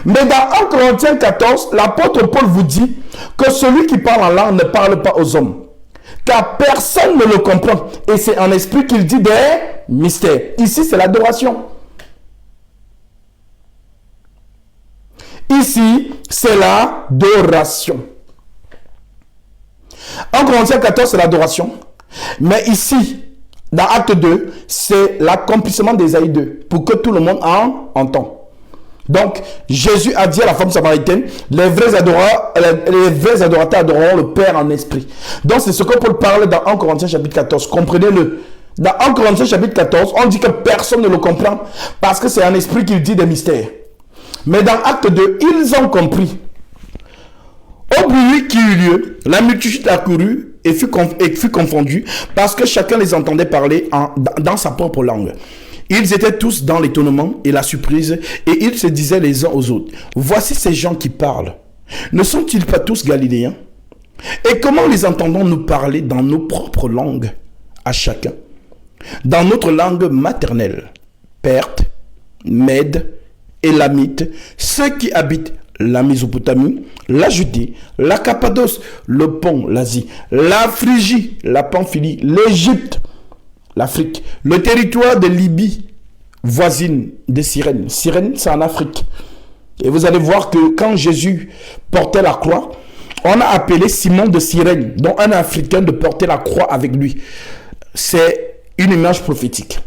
Mais dans 1 Corinthiens 14, l'apôtre Paul vous dit que celui qui parle en langue ne parle pas aux hommes, car personne ne le comprend. Et c'est en esprit qu'il dit des mystères. Ici, c'est l'adoration. Ici, c'est l'adoration. 1 Corinthiens 14, c'est l'adoration. Mais ici, dans Acte 2, c'est l'accomplissement d'Ésaïe 2, pour que tout le monde en entende. Donc, Jésus a dit à la femme samaritaine, les vrais adorateurs adoreront le Père en esprit. Donc, c'est ce que Paul parle dans 1 Corinthiens chapitre 14. Comprenez-le. Dans 1 Corinthiens chapitre 14, on dit que personne ne le comprend parce que c'est en esprit qu'il dit des mystères. Mais dans Acte 2, ils ont compris. Au bruit qui eut lieu, la multitude accourut et fut confondue parce que chacun les entendait parler dans sa propre langue. Ils étaient tous dans l'étonnement et la surprise et ils se disaient les uns aux autres, voici ces gens qui parlent. Ne sont-ils pas tous galiléens? Et comment les entendons-nous parler dans nos propres langues à chacun? Dans notre langue maternelle, Perthes, Mèdes, Élamites, ceux qui habitent la Mésopotamie, la Judée, la Cappadoce, le Pont, l'Asie, la Phrygie, la Pamphylie, l'Égypte, l'Afrique, le territoire de Libye, voisine de Cyrène. Cyrène, c'est en Afrique. Et vous allez voir que quand Jésus portait la croix, on a appelé Simon de Cyrène, dont un Africain, de porter la croix avec lui. C'est une image prophétique.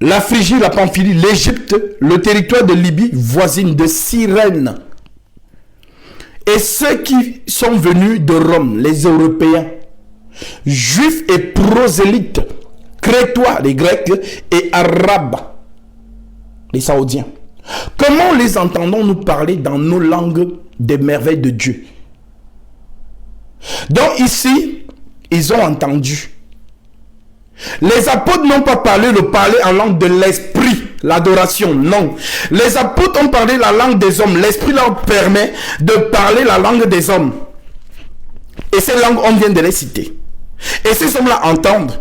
La Phrygie, la Pamphylie, l'Égypte, le territoire de Libye, voisine de Cyrène. Et ceux qui sont venus de Rome, les Européens, Juifs et prosélytes, Crétois, les Grecs, et Arabes, les Saoudiens. Comment les entendons-nous parler dans nos langues des merveilles de Dieu? Donc ici, ils ont entendu. Les apôtres n'ont pas parlé en langue de l'esprit, l'adoration, non. Les apôtres ont parlé la langue des hommes. L'esprit leur permet de parler la langue des hommes. Et ces langues, on vient de les citer. Et ces hommes-là entendent.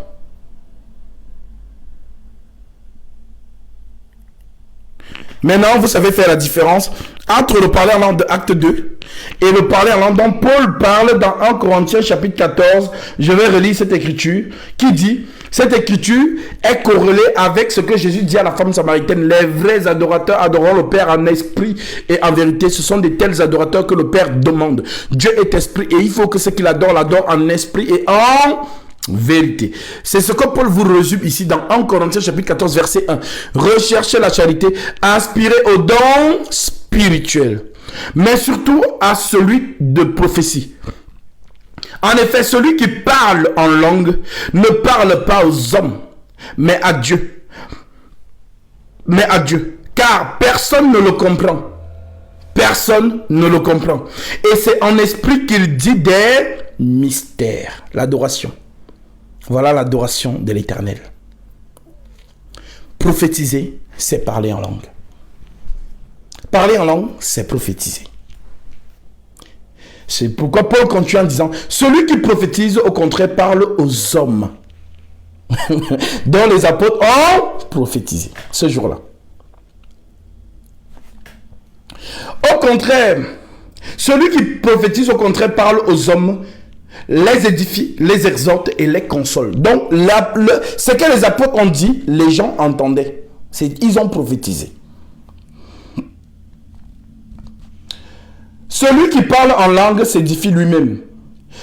Maintenant, vous savez faire la différence entre le parler en langue de Acte 2 et le parler en langue dont Paul parle dans 1 Corinthiens chapitre 14. Je vais relire cette écriture qui dit, cette écriture est corrélée avec ce que Jésus dit à la femme samaritaine. Les vrais adorateurs adoreront le Père en esprit et en vérité. Ce sont de tels adorateurs que le Père demande. Dieu est esprit et il faut que ceux qui l'adorent en esprit et en vérité. C'est ce que Paul vous résume ici dans 1 Corinthiens chapitre 14 verset 1. Recherchez la charité, aspirez aux dons spirituels, mais surtout à celui de prophétie. En effet, celui qui parle en langue ne parle pas aux hommes, mais à Dieu. Mais à Dieu. Car personne ne le comprend. Personne ne le comprend. Et c'est en esprit qu'il dit des mystères. L'adoration. Voilà l'adoration de l'Éternel. Prophétiser, c'est parler en langue. Parler en langue, c'est prophétiser. C'est pourquoi Paul continue en disant, celui qui prophétise, au contraire, parle aux hommes, dont les apôtres ont prophétisé ce jour-là. Au contraire, celui qui prophétise, au contraire, parle aux hommes, les édifie, les exhorte et les console. Donc, ce que les apôtres ont dit, les gens entendaient. Ils ont prophétisé. Celui qui parle en langue s'édifie lui-même.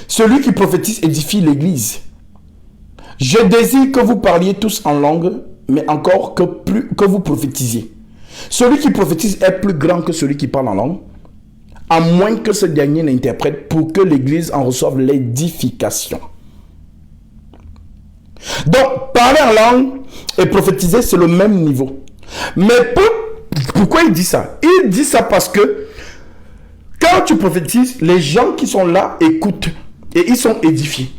Celui qui prophétise édifie l'Église. Je désire que vous parliez tous en langue, mais encore que vous prophétisiez. Celui qui prophétise est plus grand que celui qui parle en langue, à moins que ce dernier n'interprète pour que l'Église en reçoive l'édification. Donc, parler en langue et prophétiser, c'est le même niveau. Mais pourquoi il dit ça? Il dit ça parce que quand tu prophétises, les gens qui sont là écoutent et ils sont édifiés.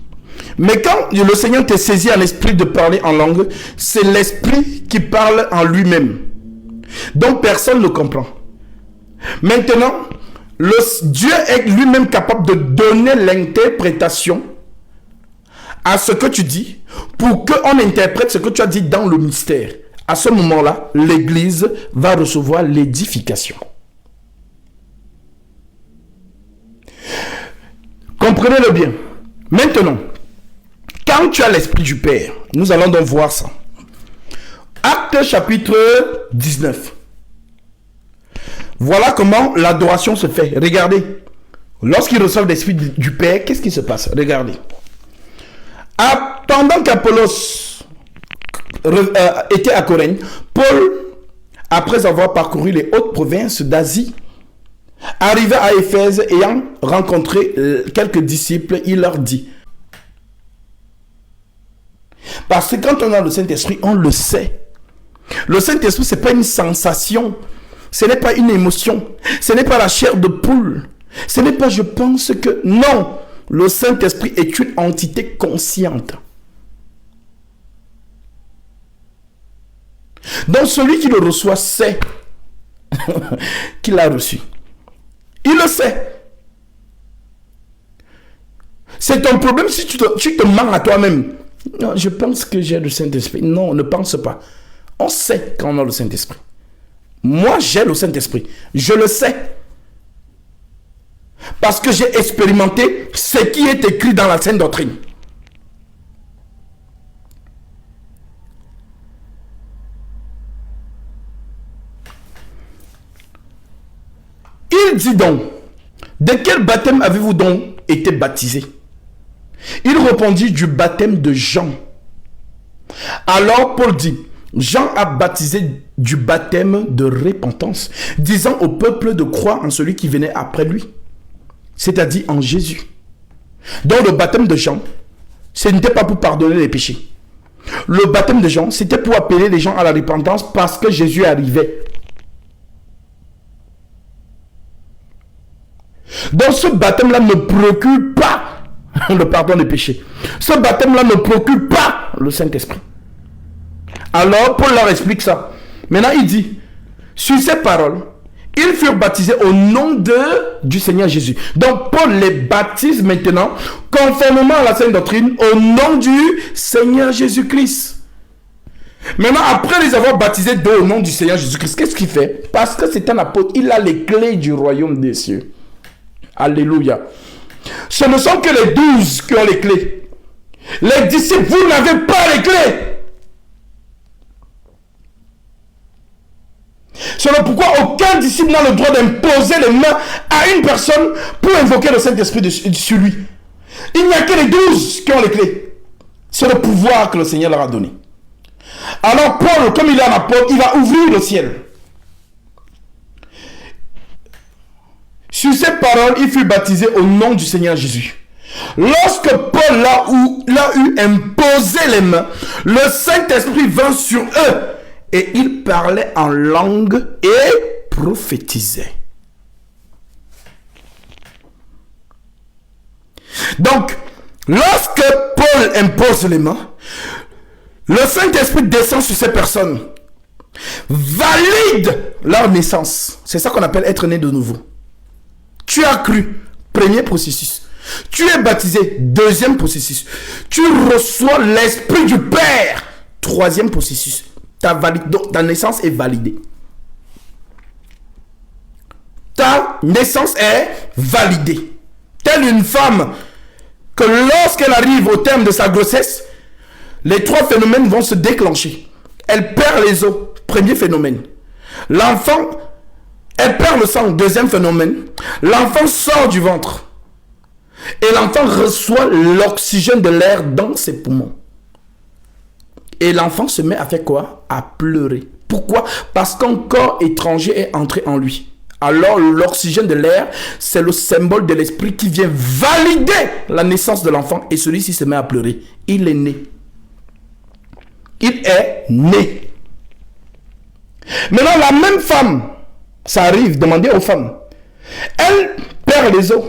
Mais quand le Seigneur te saisit en esprit de parler en langue, c'est l'esprit qui parle en lui-même. Donc personne ne comprend. Maintenant, Dieu est lui-même capable de donner l'interprétation à ce que tu dis pour qu'on interprète ce que tu as dit dans le mystère. à ce moment-là, l'église va recevoir l'édification. Comprenez-le bien. Maintenant, quand tu as l'Esprit du Père, nous allons donc voir ça. Acte chapitre 19. Voilà comment l'adoration se fait. Regardez. Lorsqu'ils reçoivent l'Esprit du Père, qu'est-ce qui se passe? Regardez. Pendant qu'Apollos était à Corinthe, Paul, après avoir parcouru les hautes provinces d'Asie, arriva à Éphèse, ayant rencontré quelques disciples, il leur dit. Parce que quand on a le Saint-Esprit, on le sait. Le Saint-Esprit, ce n'est pas une sensation. Ce n'est pas une émotion. Ce n'est pas la chair de poule. Ce n'est pas je pense que... Non. Le Saint-Esprit est une entité consciente. Donc celui qui le reçoit sait qu'il l'a reçu. Il le sait. C'est ton problème si tu te mens à toi-même. Non, je pense que j'ai le Saint-Esprit. Non, ne pense pas. On sait quand on a le Saint-Esprit. Moi, j'ai le Saint-Esprit. Je le sais. Parce que j'ai expérimenté ce qui est écrit dans la Sainte Doctrine. Il dit donc, de quel baptême avez-vous donc été baptisé? Il répondit, du baptême de Jean. Alors Paul dit, Jean a baptisé du baptême de repentance, disant au peuple de croire en celui qui venait après lui, c'est-à-dire en Jésus. Donc le baptême de Jean, ce n'était pas pour pardonner les péchés. Le baptême de Jean, c'était pour appeler les gens à la repentance parce que Jésus arrivait. Donc ce baptême-là ne procure pas le pardon des péchés. Ce baptême-là ne procure pas le Saint-Esprit. Alors Paul leur explique ça. Maintenant il dit, sur ces paroles, ils furent baptisés au nom du Seigneur Jésus. Donc Paul les baptise maintenant, conformément à la Sainte Doctrine, au nom du Seigneur Jésus-Christ. Maintenant, après les avoir baptisés au nom du Seigneur Jésus-Christ, qu'est-ce qu'il fait? Parce que c'est un apôtre, il a les clés du royaume des cieux. Alléluia. Ce ne sont que les 12 qui ont les clés. Les disciples, vous n'avez pas les clés. C'est pourquoi aucun disciple n'a le droit d'imposer les mains à une personne pour invoquer le Saint-Esprit sur lui. Il n'y a que les 12 qui ont les clés. C'est le pouvoir que le Seigneur leur a donné. Alors Paul, comme il est un apôtre, il va ouvrir le ciel. Sur ces paroles, il fut baptisé au nom du Seigneur Jésus. Lorsque Paul l'a eu imposé les mains, le Saint-Esprit vint sur eux et il parlait en langue et prophétisait. Donc, lorsque Paul impose les mains, le Saint-Esprit descend sur ces personnes, valide leur naissance. C'est ça qu'on appelle être né de nouveau. Tu as cru, premier processus. Tu es baptisé, deuxième processus. Tu reçois l'Esprit du Père, troisième processus. Donc, ta naissance est validée. Ta naissance est validée. Telle une femme que lorsqu'elle arrive au terme de sa grossesse, les trois phénomènes vont se déclencher. Elle perd les os, premier phénomène. L'enfant, elle perd le sang, deuxième phénomène. L'enfant sort du ventre. Et l'enfant reçoit l'oxygène de l'air dans ses poumons. Et l'enfant se met à faire quoi? À pleurer. Pourquoi? Parce qu'un corps étranger est entré en lui. Alors l'oxygène de l'air, c'est le symbole de l'esprit qui vient valider la naissance de l'enfant. Et celui-ci se met à pleurer. Il est né. Il est né. Maintenant, la même femme, ça arrive, demandez aux femmes. Elle perd les os.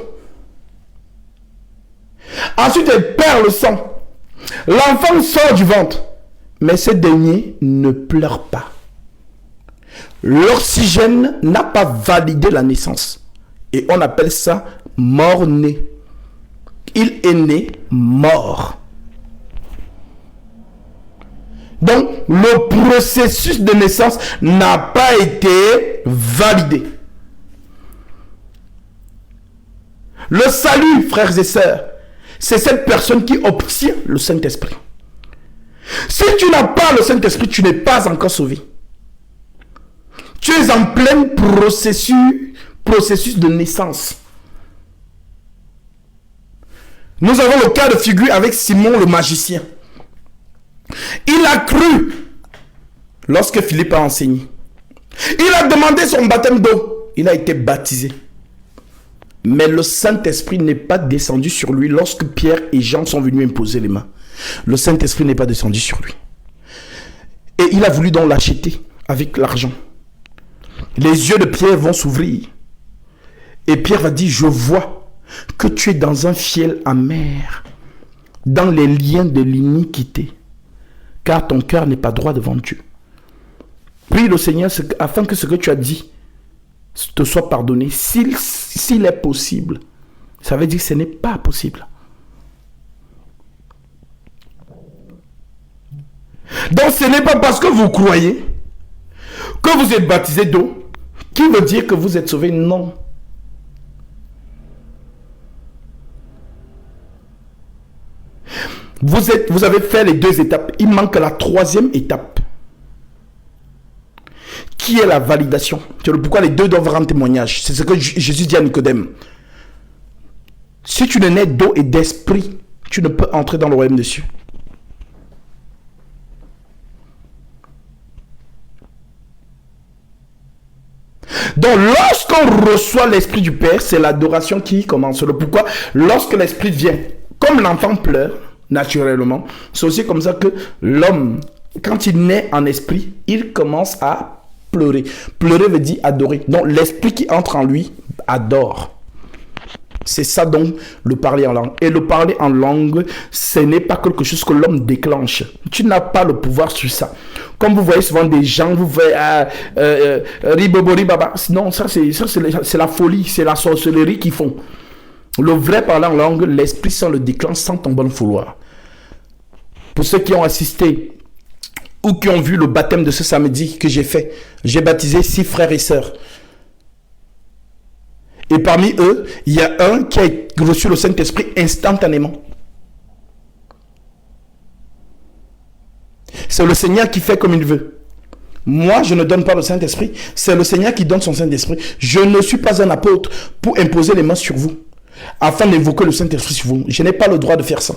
Ensuite, elle perd le sang. L'enfant sort du ventre. Mais ce dernier ne pleure pas. L'oxygène n'a pas validé la naissance. Et on appelle ça mort-né. Il est né mort. Donc, le processus de naissance n'a pas été validé. Le salut, frères et sœurs, c'est cette personne qui obtient le Saint-Esprit. Si tu n'as pas le Saint-Esprit, tu n'es pas encore sauvé. Tu es en plein processus de naissance. Nous avons le cas de figure avec Simon le magicien. Il a cru lorsque Philippe a enseigné. Il a demandé son baptême d'eau. Il a été baptisé. Mais le Saint-Esprit n'est pas descendu sur lui lorsque Pierre et Jean sont venus imposer les mains. Le Saint-Esprit n'est pas descendu sur lui. Et il a voulu donc l'acheter avec l'argent. Les yeux de Pierre vont s'ouvrir. Et Pierre va dire, je vois que tu es dans un fiel amer, dans les liens de l'iniquité, car ton cœur n'est pas droit devant Dieu. Prie le Seigneur afin que ce que tu as dit te soit pardonné. S'il est possible, ça veut dire que ce n'est pas possible. Donc ce n'est pas parce que vous croyez que vous êtes baptisé d'eau qui veut dire que vous êtes sauvé. Non. Vous avez fait les 2 étapes. Il manque la 3e étape, qui est la validation. C'est pourquoi les 2 doivent rendre témoignage. C'est ce que Jésus dit à Nicodème. Si tu ne nais d'eau et d'esprit, tu ne peux entrer dans le royaume des cieux. Donc, lorsqu'on reçoit l'Esprit du Père, c'est l'adoration qui commence. Le pourquoi, lorsque l'Esprit vient, comme l'enfant pleure, naturellement, c'est aussi comme ça que l'homme, quand il naît en esprit, il commence à pleurer. Pleurer veut dire adorer. Donc, l'Esprit qui entre en lui adore. C'est ça donc le parler en langue. Et le parler en langue, ce n'est pas quelque chose que l'homme déclenche. Tu n'as pas le pouvoir sur ça. Comme vous voyez souvent des gens, vous voyez ribobori baba. Non, ça c'est la folie, c'est la sorcellerie qu'ils font. Le vrai parler en langue, l'esprit sans le déclenche sans ton bon vouloir. Pour ceux qui ont assisté ou qui ont vu le baptême de ce samedi que j'ai fait, j'ai baptisé 6 frères et sœurs. Et parmi eux, il y a un qui a reçu le Saint-Esprit instantanément. C'est le Seigneur qui fait comme il veut. Moi, je ne donne pas le Saint-Esprit. C'est le Seigneur qui donne son Saint-Esprit. Je ne suis pas un apôtre pour imposer les mains sur vous, afin d'invoquer le Saint-Esprit sur vous. Je n'ai pas le droit de faire ça.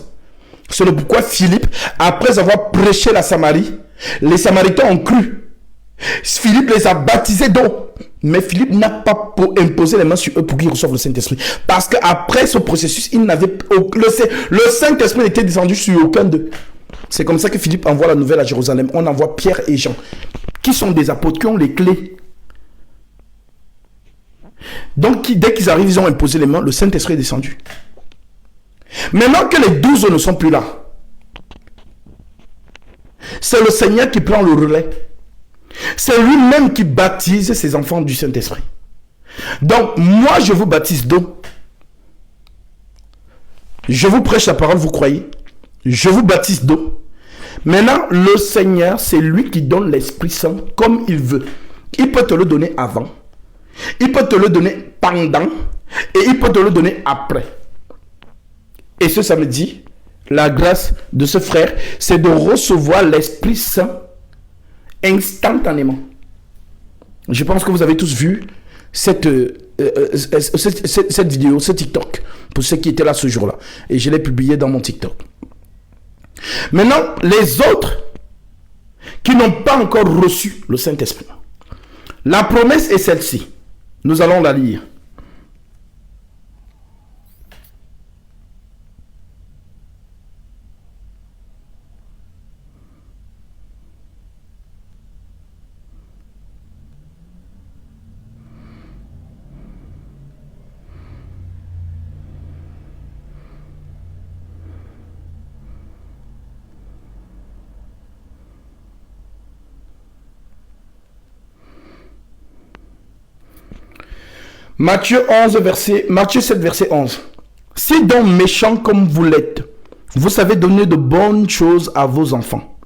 C'est pourquoi Philippe, après avoir prêché la Samarie, les Samaritains ont cru. Philippe les a baptisés d'eau. Mais Philippe n'a pas imposé les mains sur eux pour qu'ils reçoivent le Saint-Esprit. Parce qu'après ce processus, le Saint-Esprit n'était descendu sur aucun d'eux. C'est comme ça que Philippe envoie la nouvelle à Jérusalem. On envoie Pierre et Jean, qui sont des apôtres, qui ont les clés. Donc, dès qu'ils arrivent, ils ont imposé les mains, le Saint-Esprit est descendu. Maintenant que les 12 ne sont plus là, c'est le Seigneur qui prend le relais. C'est lui-même qui baptise ses enfants du Saint-Esprit. Donc, moi, je vous baptise d'eau. Je vous prêche la parole, vous croyez. Je vous baptise d'eau. Maintenant, le Seigneur, c'est lui qui donne l'Esprit Saint comme il veut. Il peut te le donner avant. Il peut te le donner pendant. Et il peut te le donner après. Et ce samedi, la grâce de ce frère, c'est de recevoir l'Esprit Saint instantanément. Je pense que vous avez tous vu cette vidéo, ce TikTok, pour ceux qui étaient là ce jour-là. Et je l'ai publié dans mon TikTok. Maintenant, les autres qui n'ont pas encore reçu le Saint-Esprit, la promesse est celle-ci. Nous allons la lire. Matthieu 7, verset 11. Si donc méchants comme vous l'êtes, vous savez donner de bonnes choses à vos enfants,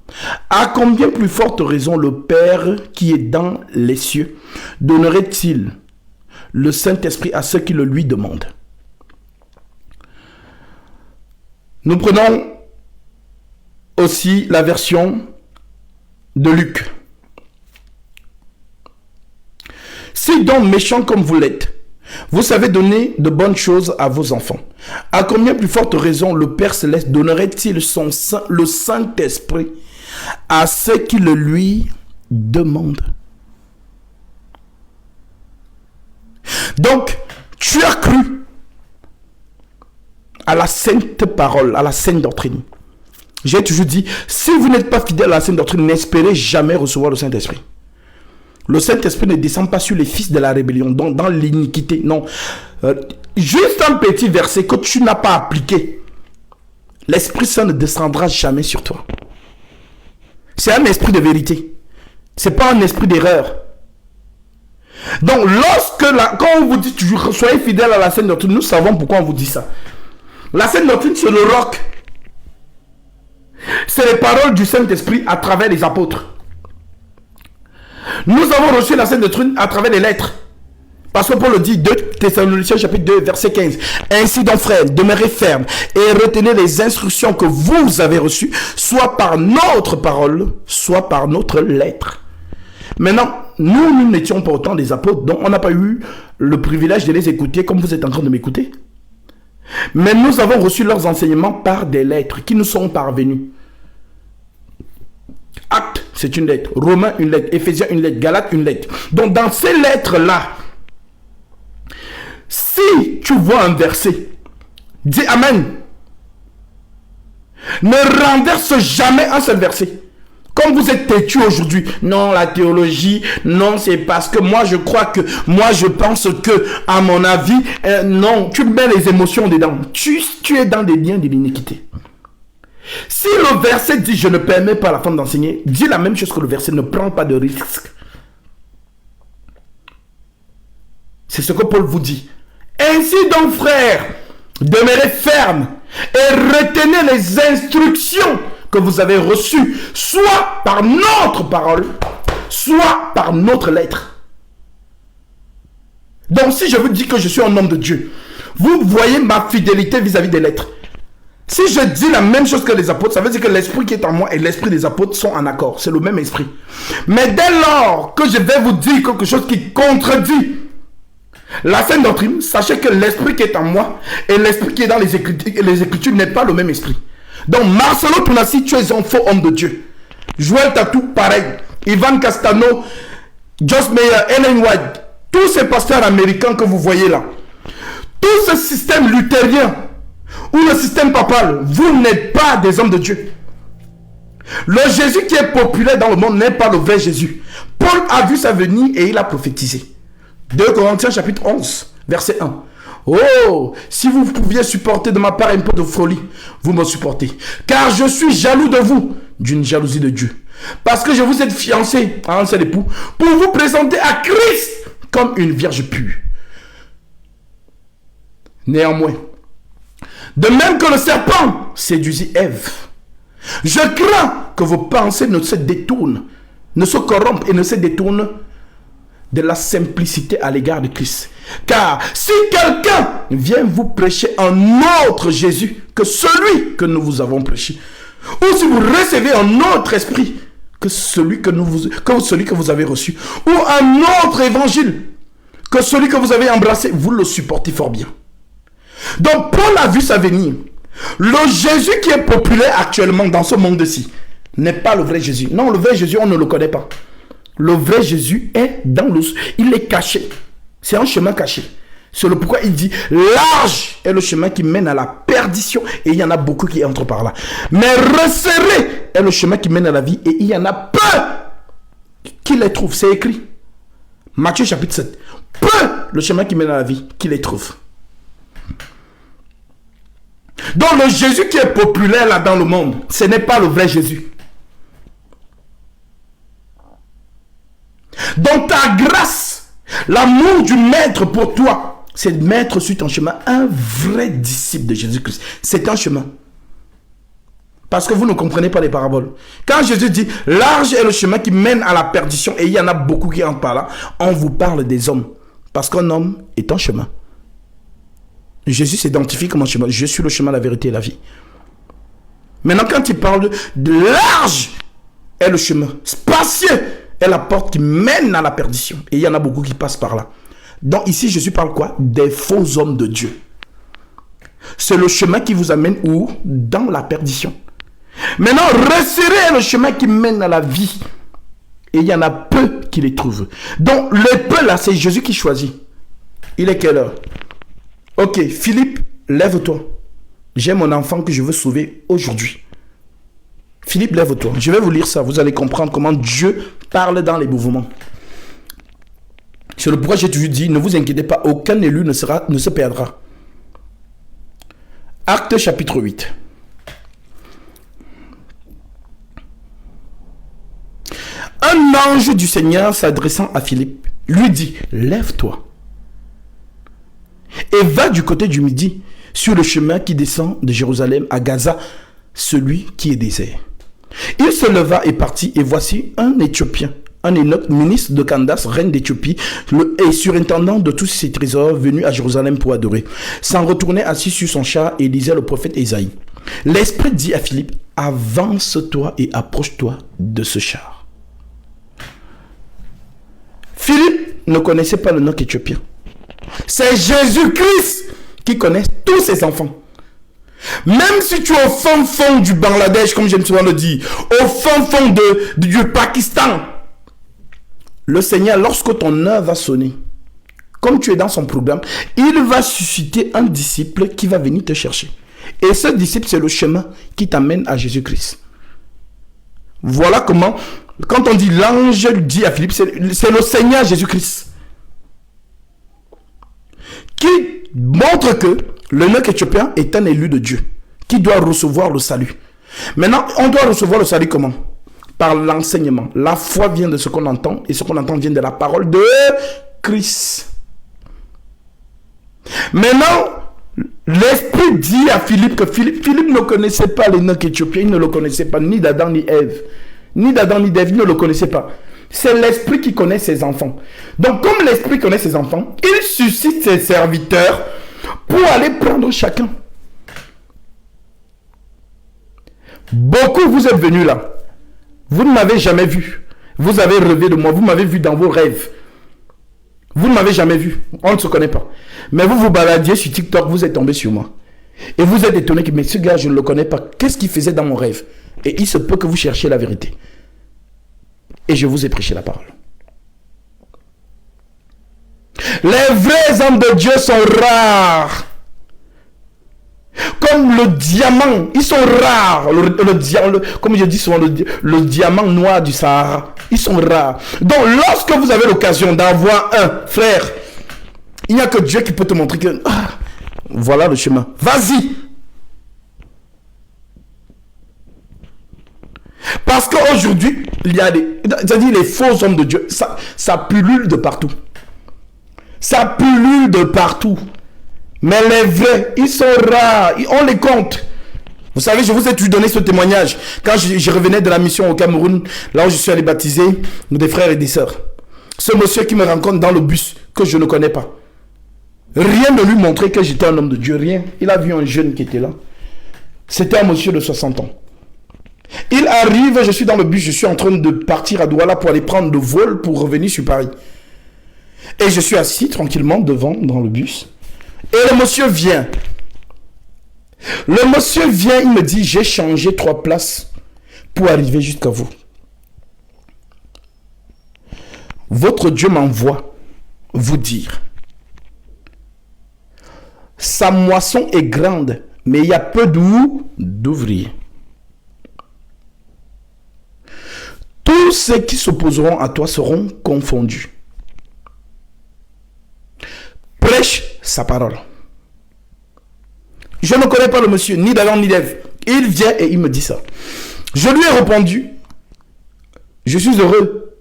À combien plus forte raison le Père qui est dans les cieux donnerait-il le Saint-Esprit à ceux qui le lui demandent? Nous prenons aussi la version de Luc. Si donc méchants comme vous l'êtes, vous savez donner de bonnes choses à vos enfants, à combien plus forte raison le Père Céleste donnerait-il le Saint-Esprit à ceux qui le lui demandent? Donc, tu as cru à la sainte parole, à la sainte doctrine. J'ai toujours dit, si vous n'êtes pas fidèle à la sainte doctrine, n'espérez jamais recevoir le Saint-Esprit. Le Saint-Esprit ne descend pas sur les fils de la rébellion, donc dans l'iniquité. Non. Juste un petit verset que tu n'as pas appliqué. L'Esprit Saint ne descendra jamais sur toi. C'est un esprit de vérité. Ce n'est pas un esprit d'erreur. Donc, quand on vous dit toujours, soyez fidèle à la sainte doctrine, nous savons pourquoi on vous dit ça. La sainte doctrine, c'est le roc. C'est les paroles du Saint-Esprit à travers les apôtres. Nous avons reçu la sainte doctrine à travers les lettres. Parce que Paul le dit, 2 Thessaloniciens chapitre 2, verset 15. Ainsi donc, frères, demeurez fermes et retenez les instructions que vous avez reçues, soit par notre parole, soit par notre lettre. Maintenant, nous n'étions pas autant des apôtres, donc on n'a pas eu le privilège de les écouter comme vous êtes en train de m'écouter. Mais nous avons reçu leurs enseignements par des lettres qui nous sont parvenues. Actes, c'est une lettre. Romains, une lettre. Éphésiens, une lettre. Galates, une lettre. Donc, dans ces lettres-là, si tu vois un verset, dis Amen. Ne renverse jamais un seul verset. Comme vous êtes têtu aujourd'hui, non, la théologie, non, c'est parce que moi je crois que, moi je pense que, à mon avis, non, tu mets les émotions dedans. Tu es dans des liens de l'iniquité. Si le verset dit, je ne permets pas à la femme d'enseigner, dis la même chose que le verset, ne prends pas de risque. C'est ce que Paul vous dit. Ainsi donc, frères, demeurez fermes et retenez les instructions que vous avez reçues, soit par notre parole, soit par notre lettre. Donc, si je vous dis que je suis un homme de Dieu, vous voyez ma fidélité vis-à-vis des lettres. Si je dis la même chose que les apôtres, ça veut dire que l'esprit qui est en moi et l'esprit des apôtres sont en accord. C'est le même esprit. Mais dès lors que je vais vous dire quelque chose qui contredit la sainte doctrine, sachez que l'esprit qui est en moi et l'esprit qui est dans les Écritures n'est pas le même esprit. Donc, Marcelo Tounassi, tu es un faux homme de Dieu. Joël Tatou, pareil. Ivan Castano, Joss Meyer, Ellen White, tous ces pasteurs américains que vous voyez là, tout ce système luthérien ou le système papal, vous n'êtes pas des hommes de Dieu. Le Jésus qui est populaire dans le monde n'est pas le vrai Jésus. Paul a vu sa venue et il a prophétisé. 2 Corinthiens chapitre 11, verset 1. Oh, si vous pouviez supporter de ma part un peu de folie, vous me supportez. Car je suis jaloux de vous, d'une jalousie de Dieu. Parce que je vous ai fiancé à un seul époux, pour vous présenter à Christ comme une vierge pure. Néanmoins, de même que le serpent séduisit Ève, je crains que vos pensées ne se détournent, ne se corrompent et ne se détournent de la simplicité à l'égard de Christ. Car si quelqu'un vient vous prêcher un autre Jésus que celui que nous vous avons prêché, ou si vous recevez un autre esprit que celui que vous avez reçu, ou un autre évangile que celui que vous avez embrassé, vous le supportez fort bien. Donc Paul a vu ça venir. Le Jésus qui est populaire actuellement dans ce monde-ci n'est pas le vrai Jésus. Non, le vrai Jésus, on ne le connaît pas. Le vrai Jésus est dans le... Il est caché. C'est un chemin caché. C'est le pourquoi il dit, large est le chemin qui mène à la perdition et il y en a beaucoup qui entrent par là. Mais resserré est le chemin qui mène à la vie et il y en a peu qui les trouvent. C'est écrit. Matthieu chapitre 7. Peu le chemin qui mène à la vie qui les trouve. Donc le Jésus qui est populaire là dans le monde, ce n'est pas le vrai Jésus. Donc ta grâce, l'amour du maître pour toi, c'est de mettre sur ton chemin un vrai disciple de Jésus-Christ. C'est un chemin. Parce que vous ne comprenez pas les paraboles. Quand Jésus dit, large est le chemin qui mène à la perdition, et il y en a beaucoup qui entrent par là, on vous parle des hommes. Parce qu'un homme est un chemin. Jésus s'identifie comme un chemin. Je suis le chemin, la vérité et la vie. Maintenant, quand il parle de large est le chemin, spacieux est la porte qui mène à la perdition. Et il y en a beaucoup qui passent par là. Donc ici, Jésus parle quoi? Des faux hommes de Dieu. C'est le chemin qui vous amène où? Dans la perdition. Maintenant, resserrez le chemin qui mène à la vie. Et il y en a peu qui les trouvent. Donc, le peu là, c'est Jésus qui choisit. Il est quelle heure? Ok, Philippe, lève-toi. J'ai mon enfant que je veux sauver aujourd'hui. Philippe, lève-toi. Je vais vous lire ça. Vous allez comprendre comment Dieu parle dans les mouvements. C'est le pourquoi j'ai toujours dit, ne vous inquiétez pas, aucun élu ne se perdra. Acte chapitre 8. Un ange du Seigneur s'adressant à Philippe lui dit, lève-toi et va du côté du midi sur le chemin qui descend de Jérusalem à Gaza, celui qui est désert. Il se leva et partit, et voici un Éthiopien, un Enoch, ministre de Candace, reine d'Éthiopie, et surintendant de tous ses trésors, venu à Jérusalem pour adorer, s'en retournait assis sur son char et lisait le prophète Ésaïe. L'Esprit dit à Philippe, avance-toi et approche-toi de ce char. Philippe ne connaissait pas le Enoch éthiopien. C'est Jésus-Christ qui connaît tous ses enfants. Même si tu es au fin fond du Bangladesh, comme j'aime souvent le dire, au fin fond du Pakistan, le Seigneur, lorsque ton heure va sonner, comme tu es dans son programme, il va susciter un disciple qui va venir te chercher. Et ce disciple, c'est le chemin qui t'amène à Jésus-Christ. Voilà comment, quand on dit l'ange dit à Philippe, c'est le Seigneur Jésus-Christ qui montre que le Enoch éthiopien est un élu de Dieu qui doit recevoir le salut. Maintenant, on doit recevoir le salut comment? Par l'enseignement. La foi vient de ce qu'on entend, et ce qu'on entend vient de la parole de Christ. Maintenant, l'Esprit dit à Philippe que Philippe ne connaissait pas l'Enoch éthiopien, il ne le connaissait pas, ni d'Adam ni Ève. Ni d'Adam ni d'Ève, il ne le connaissait pas. C'est l'Esprit qui connaît ses enfants. Donc, comme l'Esprit connaît ses enfants, il suscite ses serviteurs pour aller prendre chacun. Beaucoup, vous êtes venus là. Vous ne m'avez jamais vu. Vous avez rêvé de moi. Vous m'avez vu dans vos rêves. Vous ne m'avez jamais vu. On ne se connaît pas. Mais vous vous baladiez sur TikTok, vous êtes tombé sur moi. Et vous êtes étonné que, mais ce gars, je ne le connais pas. Qu'est-ce qu'il faisait dans mon rêve? Et il se peut que vous cherchiez la vérité. Et je vous ai prêché la parole. Les vrais hommes de Dieu sont rares. Comme le diamant, ils sont rares. Comme je dis souvent, le diamant noir du Sahara. Ils sont rares. Donc, lorsque vous avez l'occasion d'avoir un frère, il n'y a que Dieu qui peut te montrer que voilà le chemin. Vas-y. Parce qu'aujourd'hui, il y a les faux hommes de Dieu. Ça pullule de partout. Ça pullule de partout. Mais les vrais, ils sont rares. On les compte. Vous savez, je vous ai toujours donné ce témoignage. Quand je revenais de la mission au Cameroun, là où je suis allé baptiser des frères et des sœurs. Ce monsieur qui me rencontre dans le bus, que je ne connais pas. Rien ne lui montrait que j'étais un homme de Dieu. Rien. Il a vu un jeune qui était là. C'était un monsieur de 60 ans. Il arrive, je suis dans le bus, je suis en train de partir à Douala pour aller prendre le vol pour revenir sur Paris. Et je suis assis tranquillement devant, dans le bus. Et le monsieur vient. Le monsieur vient, il me dit, j'ai changé 3 places pour arriver jusqu'à vous. Votre Dieu m'envoie vous dire. Sa moisson est grande, mais il y a peu d'ouvriers. Tous ceux qui s'opposeront à toi seront confondus. Prêche sa parole. Je ne connais pas le monsieur, ni d'Adam ni d'Ève. Il vient et il me dit ça. Je lui ai répondu, je suis heureux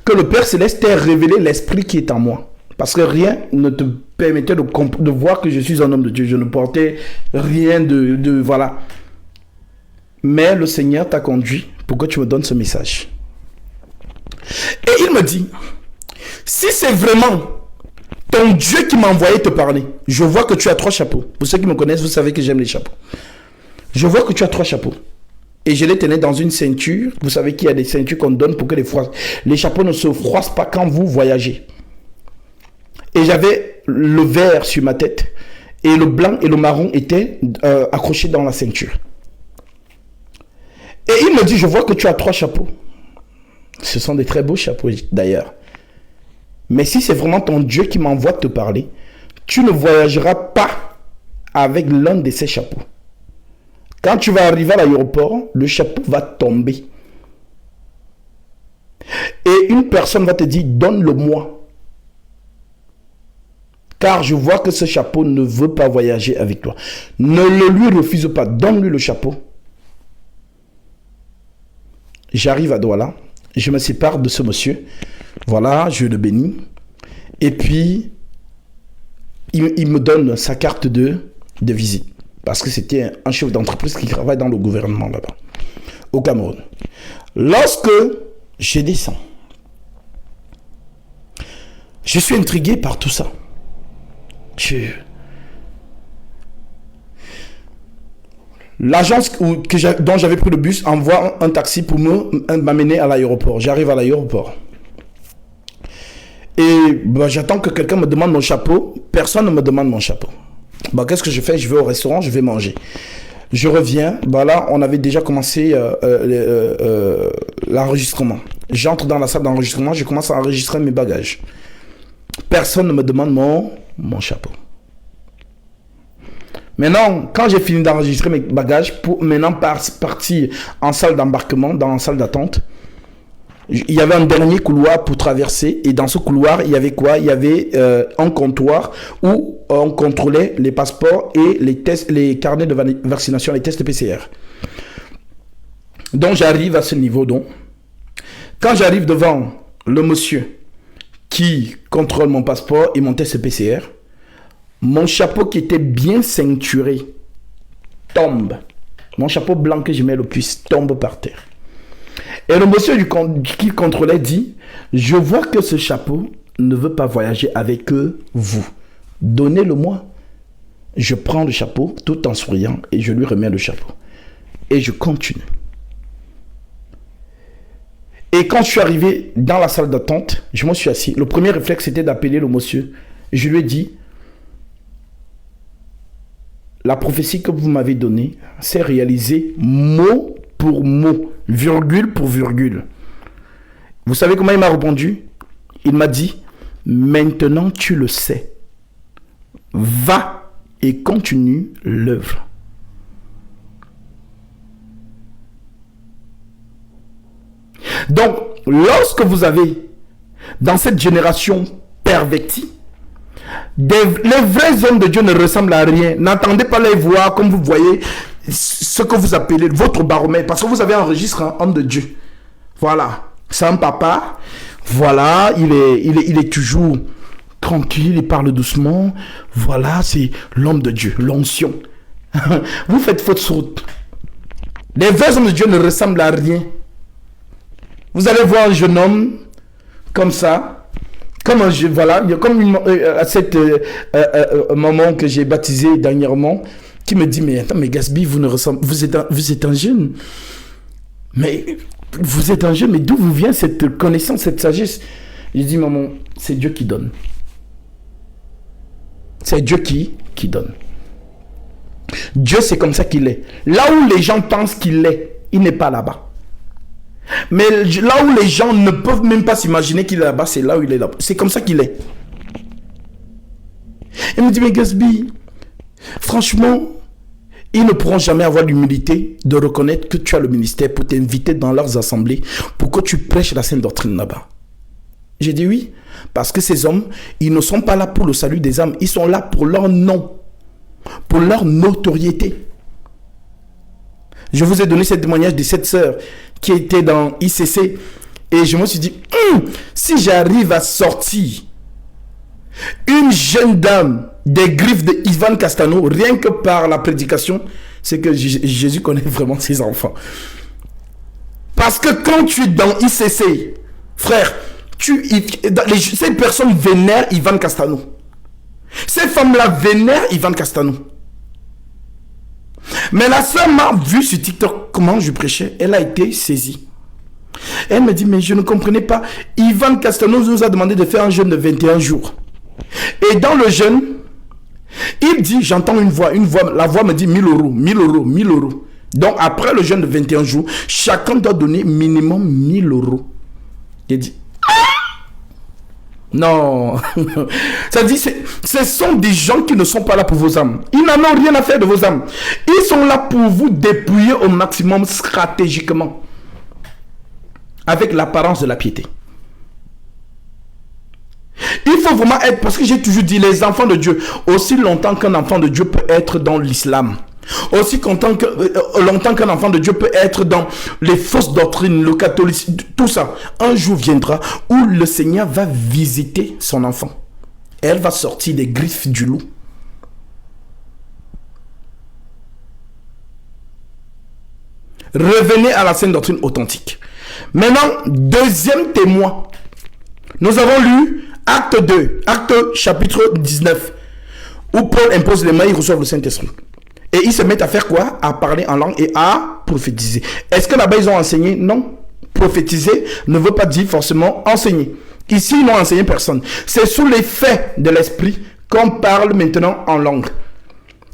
que le Père Céleste t'ait révélé l'esprit qui est en moi. Parce que rien ne te permettait de voir que je suis un homme de Dieu. Je ne portais rien de voilà. mais le Seigneur t'a conduit pour que tu me donnes ce message. Et il me dit, si c'est vraiment ton Dieu qui m'a envoyé te parler, je vois que tu as 3 chapeaux. Pour ceux qui me connaissent, vous savez que j'aime les chapeaux. Je vois que tu as 3 chapeaux. Et je les tenais dans une ceinture. Vous savez qu'il y a des ceintures qu'on donne pour que les chapeaux ne se froissent pas quand vous voyagez. Et j'avais le vert sur ma tête. Et le blanc et le marron étaient accrochés dans la ceinture. Et il me dit, je vois que tu as 3 chapeaux. Ce sont des très beaux chapeaux d'ailleurs. Mais si c'est vraiment ton Dieu qui m'envoie te parler, tu ne voyageras pas avec l'un de ces chapeaux. Quand tu vas arriver à l'aéroport, le chapeau va tomber. Et une personne va te dire, donne-le-moi. Car je vois que ce chapeau ne veut pas voyager avec toi. Ne le lui refuse pas, donne-lui le chapeau. J'arrive à Douala, je me sépare de ce monsieur. Voilà, je le bénis. Et puis, il me donne sa carte de visite. Parce que c'était un chef d'entreprise qui travaille dans le gouvernement là-bas, au Cameroun. Lorsque je descends, je suis intrigué par tout ça. L'agence dont j'avais pris le bus envoie un taxi pour m'amener à l'aéroport. J'arrive à l'aéroport. Et j'attends que quelqu'un me demande mon chapeau. Personne ne me demande mon chapeau. Qu'est-ce que je fais? Je vais au restaurant, je vais manger. Je reviens. Là, on avait déjà commencé l'enregistrement. J'entre dans la salle d'enregistrement, je commence à enregistrer mes bagages. Personne ne me demande mon chapeau. Maintenant, quand j'ai fini d'enregistrer mes bagages, pour maintenant partir en salle d'embarquement, dans la salle d'attente, il y avait un dernier couloir pour traverser. Et dans ce couloir, il y avait quoi? Il y avait un comptoir où on contrôlait les passeports et les tests, les carnets de vaccination, les tests PCR. Donc, j'arrive à ce niveau. Donc, quand j'arrive devant le monsieur qui contrôle mon passeport et mon test PCR, mon chapeau qui était bien ceinturé tombe. Mon chapeau blanc que je mets le plus tombe par terre. Et le monsieur qui contrôlait dit, je vois que ce chapeau ne veut pas voyager avec vous. Donnez-le-moi. Je prends le chapeau tout en souriant et je lui remets le chapeau. Et je continue. Et quand je suis arrivé dans la salle d'attente, je me suis assis. Le premier réflexe, c'était d'appeler le monsieur. Je lui ai dit, la prophétie que vous m'avez donnée s'est réalisée mot pour mot, virgule pour virgule. Vous savez comment il m'a répondu? Il m'a dit, maintenant tu le sais. Va et continue l'œuvre. Donc, lorsque vous avez, dans cette génération pervertie, les vrais hommes de Dieu ne ressemblent à rien. N'attendez pas les voir comme vous voyez ce que vous appelez votre baromètre. Parce que vous avez un registre, un homme de Dieu. Voilà. C'est un papa. Voilà. Il est toujours tranquille. Il parle doucement. Voilà. C'est l'homme de Dieu. L'onction. Vous faites faute route. Les vrais hommes de Dieu ne ressemblent à rien. Vous allez voir un jeune homme comme ça. Comme cette maman que j'ai baptisée dernièrement, qui me dit, mais attends, mais Gatsby, vous êtes un jeune. Mais vous êtes un jeune, mais d'où vous vient cette connaissance, cette sagesse? J'ai dit, maman, c'est Dieu qui donne. C'est Dieu qui donne. Dieu, c'est comme ça qu'il est. Là où les gens pensent qu'il est, il n'est pas là-bas. Mais là où les gens ne peuvent même pas s'imaginer qu'il est là-bas, c'est là où il est là-bas. C'est comme ça qu'il est. Il me dit, mais Gatsby, franchement, ils ne pourront jamais avoir l'humilité de reconnaître que tu as le ministère pour t'inviter dans leurs assemblées pour que tu prêches la sainte doctrine là-bas. J'ai dit oui, parce que ces hommes, ils ne sont pas là pour le salut des âmes, ils sont là pour leur nom, pour leur notoriété. Je vous ai donné ce témoignage de cette sœur qui était dans ICC et je me suis dit, si j'arrive à sortir une jeune dame des griffes de Ivan Castano, rien que par la prédication, c'est que Jésus connaît vraiment ses enfants. Parce que quand tu es dans ICC, frère, ces personnes vénèrent Ivan Castano. Ces femmes-là vénèrent Ivan Castano. Mais la sœur m'a vu sur TikTok comment je prêchais. Elle a été saisie. Elle me dit, mais je ne comprenais pas. Ivan Castano nous a demandé de faire un jeûne de 21 jours. Et dans le jeûne, il dit, j'entends une voix, la voix me dit 1000 euros, 1000 euros, 1000 euros. Donc après le jeûne de 21 jours, chacun doit donner minimum 1000 euros. Il dit, non. Ça dit, ce sont des gens qui ne sont pas là pour vos âmes. Ils n'en ont rien à faire de vos âmes. Ils sont là pour vous dépouiller au maximum stratégiquement. Avec l'apparence de la piété. Il faut vraiment être, parce que j'ai toujours dit, les enfants de Dieu, aussi longtemps qu'un enfant de Dieu peut être dans l'islam, aussi longtemps qu'un enfant de Dieu peut être dans les fausses doctrines, le catholicisme, tout ça, un jour viendra où le Seigneur va visiter son enfant. Elle va sortir des griffes du loup. Revenez à la saine doctrine authentique. Maintenant, deuxième témoin. Nous avons lu Acte 2, Acte chapitre 19, où Paul impose les mains, ils reçoivent le Saint-Esprit. Et ils se mettent à faire quoi? À parler en langue et à prophétiser. Est-ce que là-bas ils ont enseigné? Non. Prophétiser ne veut pas dire forcément enseigner. Ici, ils n'ont enseigné personne. C'est sous l'effet de l'Esprit qu'on parle maintenant en langue.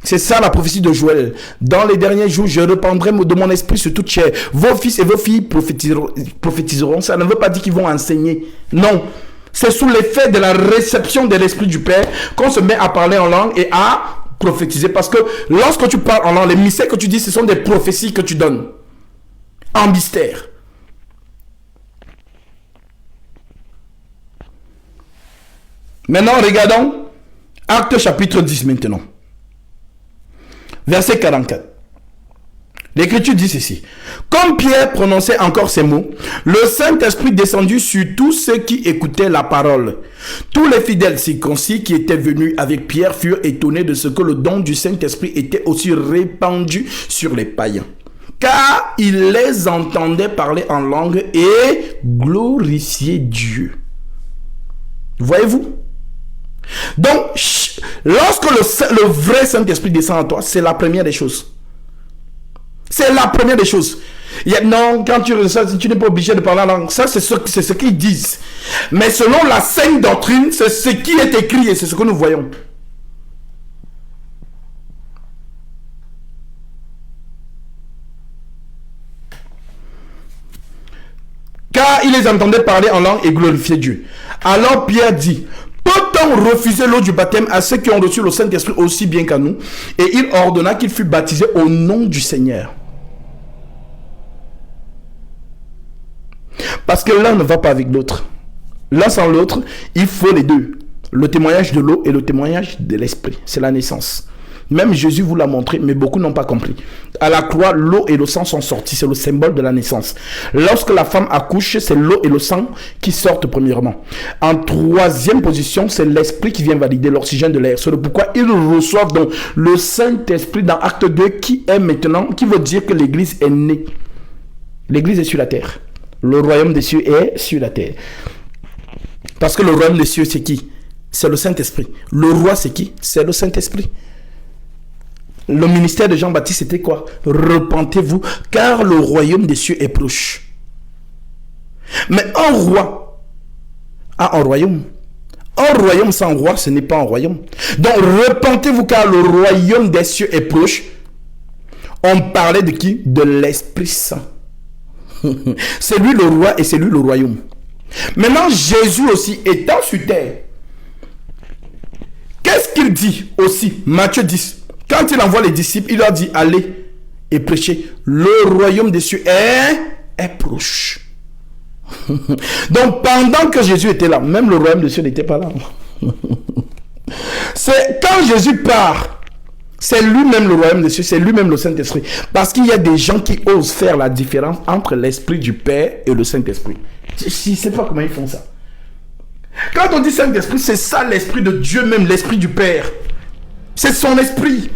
C'est ça la prophétie de Joël. Dans les derniers jours, je répandrai de mon esprit sur toute chair. Vos fils et vos filles prophétiseront. Ça ne veut pas dire qu'ils vont enseigner. Non. C'est sous l'effet de la réception de l'esprit du Père qu'on se met à parler en langue et à prophétiser. Parce que lorsque tu parles en langue, les mystères que tu dis, ce sont des prophéties que tu donnes. En mystère. Maintenant, regardons Acte chapitre 10 maintenant. Verset 44. L'Écriture dit ceci. Comme Pierre prononçait encore ces mots, le Saint-Esprit descendit sur tous ceux qui écoutaient la parole. Tous les fidèles circoncis qui étaient venus avec Pierre furent étonnés de ce que le don du Saint-Esprit était aussi répandu sur les païens. Car ils les entendaient parler en langue et glorifier Dieu. Voyez-vous? Donc, lorsque le vrai Saint-Esprit descend en toi, c'est la première des choses. C'est la première des choses. Non, quand tu reçois, tu n'es pas obligé de parler en langue. Ça, c'est ce qu'ils disent. Mais selon la sainte doctrine, c'est ce qui est écrit et c'est ce que nous voyons. Car ils les entendaient parler en langue et glorifier Dieu. Alors Pierre dit, peut-on refuser l'eau du baptême à ceux qui ont reçu le Saint-Esprit aussi bien qu'à nous? Et il ordonna qu'ils fussent baptisés au nom du Seigneur. Parce que l'un ne va pas avec l'autre. L'un sans l'autre, il faut les deux. Le témoignage de l'eau et le témoignage de l'esprit. C'est la naissance. Même Jésus vous l'a montré, mais beaucoup n'ont pas compris. À la croix, l'eau et le sang sont sortis. C'est le symbole de la naissance. Lorsque la femme accouche, c'est l'eau et le sang qui sortent premièrement. En troisième position, c'est l'esprit qui vient valider l'oxygène de l'air. C'est pourquoi ils reçoivent donc le Saint-Esprit dans Acte 2 qui est maintenant, qui veut dire que l'Église est née. L'Église est sur la terre. Le royaume des cieux est sur la terre. Parce que le royaume des cieux, c'est qui? C'est le Saint-Esprit. Le roi, c'est qui? C'est le Saint-Esprit. Le ministère de Jean-Baptiste, c'était quoi? Repentez-vous, car le royaume des cieux est proche. Mais un roi a un royaume. Un royaume sans roi, ce n'est pas un royaume. Donc, repentez-vous, car le royaume des cieux est proche. On parlait de qui? De l'Esprit Saint. C'est lui le roi et c'est lui le royaume. Maintenant, Jésus aussi, étant sur terre, qu'est-ce qu'il dit aussi? Matthieu 10. Quand il envoie les disciples, il leur dit, allez et prêchez. Le royaume des cieux est proche. Donc, pendant que Jésus était là, même le royaume des cieux n'était pas là. C'est quand Jésus part, c'est lui-même le royaume des cieux, c'est lui-même le Saint-Esprit. Parce qu'il y a des gens qui osent faire la différence entre l'Esprit du Père et le Saint-Esprit. Je ne sais pas comment ils font ça. Quand on dit Saint-Esprit, c'est ça l'Esprit de Dieu même, l'Esprit du Père. C'est son Esprit.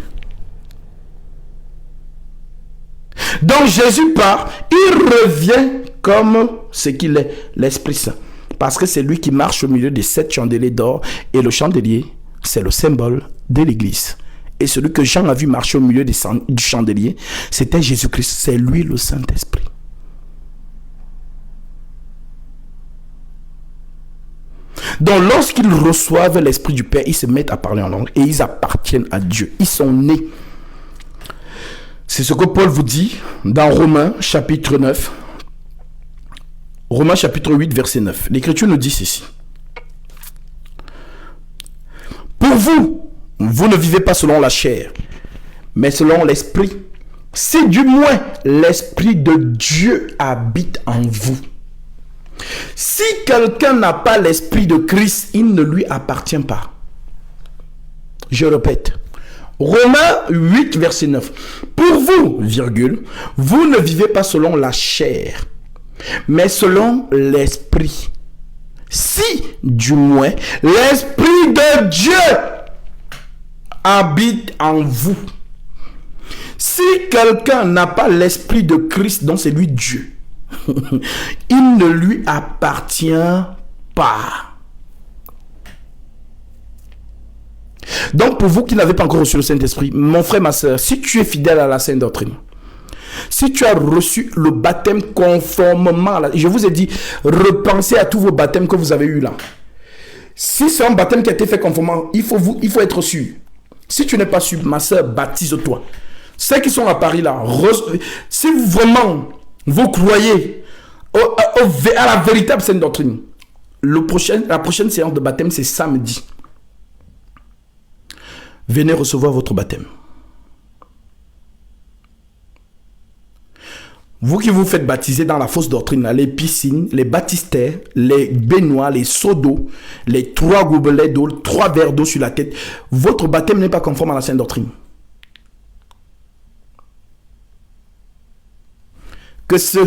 Donc Jésus part, il revient comme ce qu'il est, l'Esprit Saint. Parce que c'est lui qui marche au milieu des 7 chandeliers d'or. Et le chandelier, c'est le symbole de l'Église. Et celui que Jean a vu marcher au milieu du chandelier, c'était Jésus-Christ. C'est lui le Saint-Esprit. Donc lorsqu'ils reçoivent l'Esprit du Père, ils se mettent à parler en langue et ils appartiennent à Dieu. Ils sont nés. C'est ce que Paul vous dit dans Romains chapitre 9. Romains chapitre 8 verset 9. L'Écriture nous dit ceci. Pour vous, vous ne vivez pas selon la chair, mais selon l'Esprit. Si du moins l'Esprit de Dieu habite en vous. Si quelqu'un n'a pas l'Esprit de Christ, il ne lui appartient pas. Je répète. Romains 8 verset 9. Pour vous, virgule, vous ne vivez pas selon la chair, mais selon l'Esprit. Si, du moins, l'Esprit de Dieu habite en vous. Si quelqu'un n'a pas l'Esprit de Christ, donc c'est lui Dieu, il ne lui appartient pas. Donc pour vous qui n'avez pas encore reçu le Saint-Esprit, mon frère, ma soeur, si tu es fidèle à la Sainte Doctrine, si tu as reçu le baptême conformément à la... Je vous ai dit, repensez à tous vos baptêmes que vous avez eus là. Si c'est un baptême qui a été fait conformément, il faut être sûr. Si tu n'es pas sûr, ma soeur, baptise-toi. Ceux qui sont à Paris là, si vraiment vous croyez à la véritable Sainte Doctrine, la prochaine séance de baptême, c'est samedi. Venez recevoir votre baptême. Vous qui vous faites baptiser dans la fausse doctrine, les piscines, les baptistères, les baignoires, les seaux d'eau, les 3 gobelets d'eau, 3 verres d'eau sur la tête, votre baptême n'est pas conforme à la Sainte Doctrine. Que ce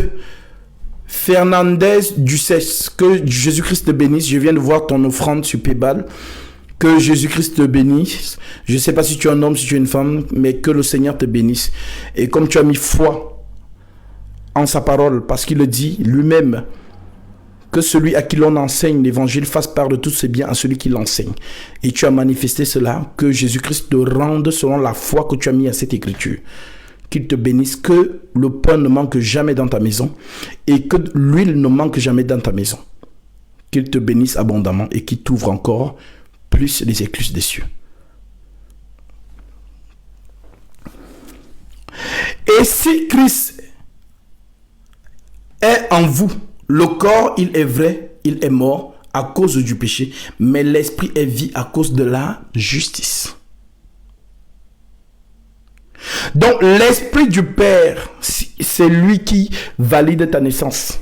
Fernandez Ducès, que Jésus-Christ te bénisse. Je viens de voir ton offrande sur PayPal. Que Jésus-Christ te bénisse. Je ne sais pas si tu es un homme, si tu es une femme, mais que le Seigneur te bénisse. Et comme tu as mis foi en sa parole, parce qu'il le dit lui-même, que celui à qui l'on enseigne l'évangile fasse part de tous ses biens à celui qui l'enseigne. Et tu as manifesté cela, que Jésus-Christ te rende selon la foi que tu as mis à cette écriture. Qu'il te bénisse, que le pain ne manque jamais dans ta maison et que l'huile ne manque jamais dans ta maison. Qu'il te bénisse abondamment et qu'il t'ouvre encore plus les écluses des cieux. Et si Christ est en vous, le corps, il est vrai, il est mort à cause du péché, mais l'esprit est vie à cause de la justice. Donc l'Esprit du Père, c'est lui qui valide ta naissance.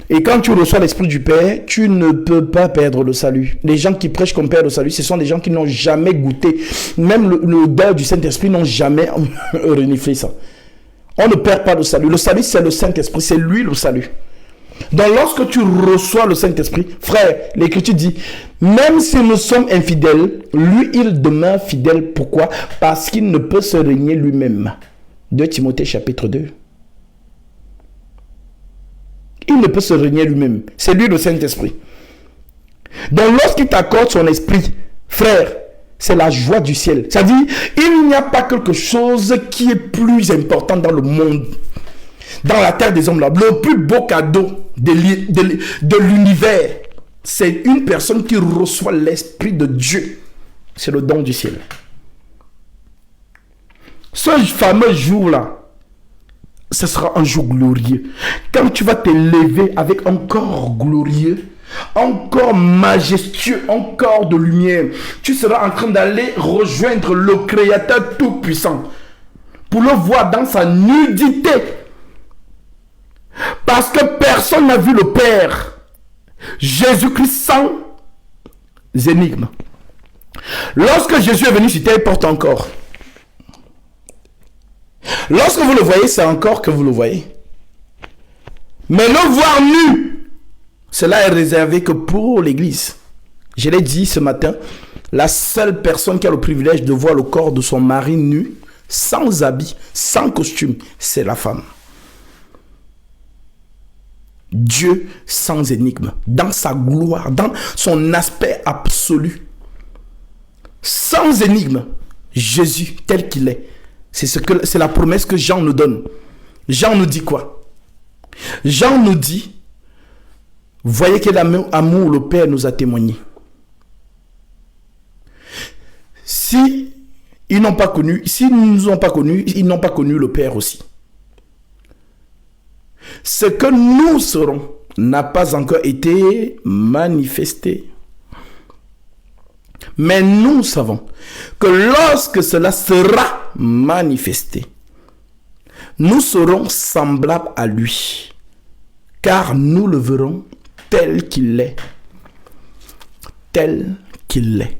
Et quand tu reçois l'Esprit du Père, tu ne peux pas perdre le salut. Les gens qui prêchent qu'on perd le salut, ce sont des gens qui n'ont jamais goûté. Même le don du Saint-Esprit n'ont jamais reniflé ça. On ne perd pas le salut. Le salut, c'est le Saint-Esprit. C'est lui le salut. Donc lorsque tu reçois le Saint-Esprit, frère, l'Écriture dit, même si nous sommes infidèles, lui, il demeure fidèle. Pourquoi? Parce qu'il ne peut se régner lui-même. 2 Timothée chapitre 2. Il ne peut se régner lui-même. C'est lui le Saint-Esprit. Donc lorsqu'il t'accorde son esprit, frère, c'est la joie du ciel. C'est-à-dire, il n'y a pas quelque chose qui est plus important dans le monde, dans la terre des hommes là. Le plus beau cadeau de l'univers, c'est une personne qui reçoit l'Esprit de Dieu. C'est le don du ciel. Ce fameux jour-là, ce sera un jour glorieux. Quand tu vas te lever avec un corps glorieux, un corps majestueux, un corps de lumière, tu seras en train d'aller rejoindre le Créateur Tout-Puissant pour le voir dans sa nudité. Parce que personne n'a vu le Père. Jésus-Christ sans énigme. Lorsque Jésus est venu sur terre, il porte un corps. Lorsque vous le voyez, c'est encore que vous le voyez. Mais le voir nu, cela est réservé que pour l'église. Je l'ai dit ce matin, la seule personne qui a le privilège de voir le corps de son mari nu, sans habit, sans costume, c'est la femme. Dieu sans énigme, dans sa gloire, dans son aspect absolu. Sans énigme, Jésus tel qu'il est. C'est la promesse que Jean nous donne. Jean nous dit quoi? Jean nous dit, voyez quel amour le Père nous a témoigné. Si ils n'ont pas connu, s'ils ne nous ont pas connus, ils n'ont pas connu le Père aussi. Ce que nous serons n'a pas encore été manifesté. Mais nous savons que lorsque cela sera manifesté, nous serons semblables à lui, car nous le verrons tel qu'il est. Tel qu'il est.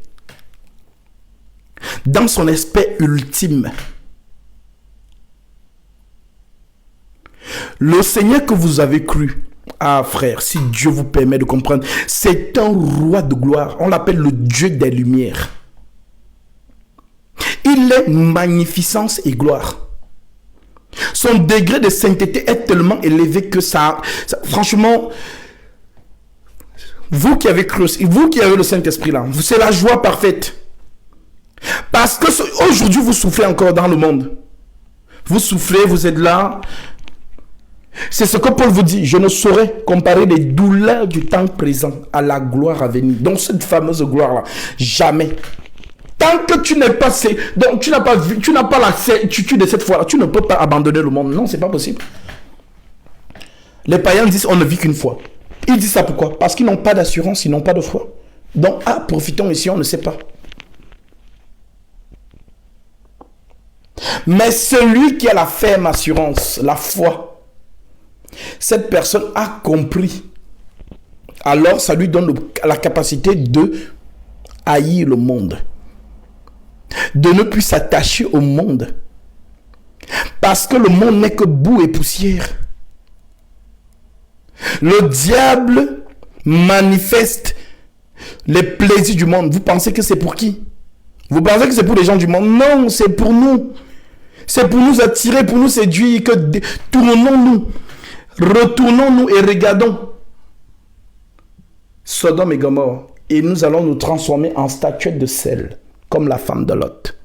Dans son aspect ultime. Le Seigneur que vous avez cru, ah frère, si Dieu vous permet de comprendre, c'est un roi de gloire. On l'appelle le Dieu des Lumières. Il est magnificence et gloire. Son degré de sainteté est tellement élevé que franchement, vous qui avez cru, vous qui avez le Saint-Esprit là, c'est la joie parfaite. Parce que aujourd'hui, vous souffrez encore dans le monde. Vous souffrez, vous êtes là. C'est ce que Paul vous dit. Je ne saurais comparer les douleurs du temps présent à la gloire à venir. Donc cette fameuse gloire-là, jamais. Tant que tu n'es pas... Donc tu n'as pas vu, tu n'as pas la certitude de cette foi-là, tu ne peux pas abandonner le monde. Non, c'est pas possible. Les païens disent on ne vit qu'une fois. Ils disent ça pourquoi? Parce qu'ils n'ont pas d'assurance, ils n'ont pas de foi. Donc, profitons ici, on ne sait pas. Mais celui qui a la ferme assurance, la foi, cette personne a compris. Alors, ça lui donne la capacité de haïr le monde. De ne plus s'attacher au monde. Parce que le monde n'est que boue et poussière. Le diable manifeste les plaisirs du monde. Vous pensez que c'est pour qui? Vous pensez que c'est pour les gens du monde? Non, c'est pour nous. C'est pour nous attirer, pour nous séduire. Tournons-nous. Retournons-nous et regardons Sodome et Gomorrhe. Et nous allons nous transformer en statuettes de sel, comme la femme de Lot.